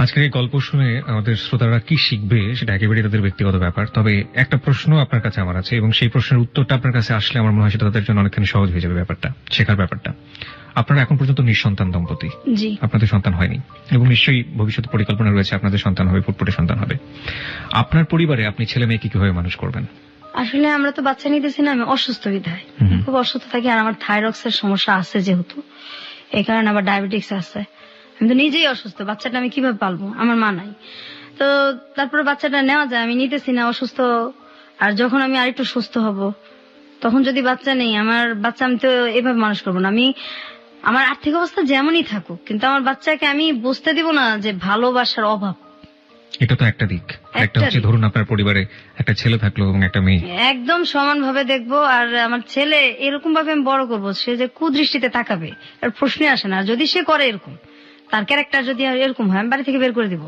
আজকের এই গল্প শুনে আমাদের শ্রোতারা কি শিখবে সেটা একেবারেই তাদের ব্যক্তিগত ব্যাপার। তবে একটা প্রশ্ন আপনার কাছে আমার আছে, এবং সেই প্রশ্নের উত্তরটা আপনার কাছে আসলে আমার মনে হয় সেটা তাদের জন্য অনেকখানি সহজ হয়ে যাবে ব্যাপারটা, শেখার ব্যাপারটা। আপনারা এখন পর্যন্ত নিঃসন্তান দম্পতি, জি, আপনাদের সন্তান হয়নি, এবং নিশ্চয়ই ভবিষ্যতে পরিকল্পনা রয়েছে আপনাদের সন্তান হবে, ফুটফুটে সন্তান হবে। আপনার পরিবারে আপনি ছেলে মেয়েকে কিভাবে মানুষ করবেন? আসলে আমরা তো বাচ্চা নিতেছি না, আমি অসুস্থ বিধায় খুব অসুস্থ থাকি। আর আমার থাইরক্সের সমস্যা আছে যেহেতু, এই কারণে আবার ডায়াবেটিক্স আছে। আমি তো নিজেই অসুস্থ, বাচ্চাটা আমি কিভাবে পালবো, আমার মা নাই। তো তারপরে বাচ্চাটা নেওয়া যায়, আমি নিতেছি না, অসুস্থ। আর যখন আমি আরেকটু সুস্থ হব, তখন যদি বাচ্চা নেই, আমার বাচ্চা আমি তো এভাবে মানুষ করবো না। আমি আমার আর্থিক অবস্থা যেমনই থাকুক, কিন্তু আমার বাচ্চাকে আমি বুঝতে দিব না যে ভালোবাসার অভাব। এটা তো একটা দিক। একটা হচ্ছে ধরুন আপনার পরিবারে একটা ছেলে থাকলো এবং একটা মেয়ে, একদম সমান ভাবে দেখবো। আর আমার ছেলে এরকম ভাবে আমি বড় করবো, সে যে কুদৃষ্টিতে তাকাবে আর প্রশ্নে আসে না। যদি সে করে এরকম, তার ক্যারেক্টার যদি এরকম হয়, আমি বাড়ি থেকে বের করে দিব।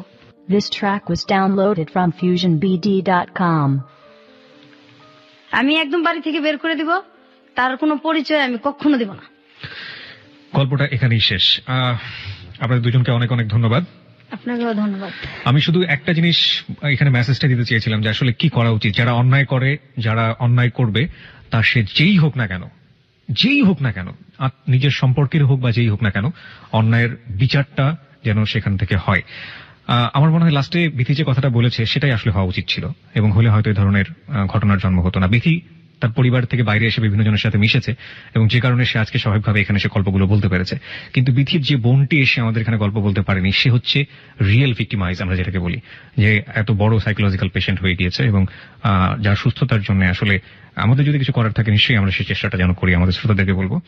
This track was downloaded from FusionBD.com. আমি একদম বাড়ি থেকে বের করে দিব, তার কোনো পরিচয় আমি কখনো দিব না। গল্পটা এখানেই শেষ। আপনাদের দুজনকে অনেক অনেক ধন্যবাদ। আপনাকেও ধন্যবাদ। আমি শুধু একটা জিনিস এখানে মেসেজটা দিতে চেয়েছিলাম, যে আসলে কি করা উচিত। যারা অন্যায় করে, যারা অন্যায় করবে, তা সে যেই হোক না কেন, নিজের সম্পর্কের হোক বা যেই হোক না কেন, অন্যায়ের বিচারটা যেন সেখান থেকে হয়। আমার মনে হয় লাস্টে বিথি যে কথাটা বলেছে সেটাই আসলে হওয়া উচিত ছিল, এবং হলে হয়তো এই ধরনের ঘটনার জন্ম হতো না। বিথি তার পরিবার থেকে বাইরে এসে বিভিন্ন জনের সাথে মিশেছে এবং যে কারণে সে আজকে স্বাভাবিকভাবে এখানে এসে গল্পগুলো বলতে পেরেছে। কিন্তু বিথির যে বোনটি এসে আমাদের এখানে গল্প বলতে পারেনি, সে হচ্ছে রিয়েল ভিক্টিমাইজ, আমরা যেটাকে বলি, যে এত বড় সাইকোলজিক্যাল পেশেন্ট হয়ে গিয়েছে এবং যার সুস্থতার জন্য আসলে আমাদের যদি কিছু করার থাকে নিশ্চয়ই আমরা সেই চেষ্টাটা যেন করি, আমাদের শ্রোতাদেরকে বলবো।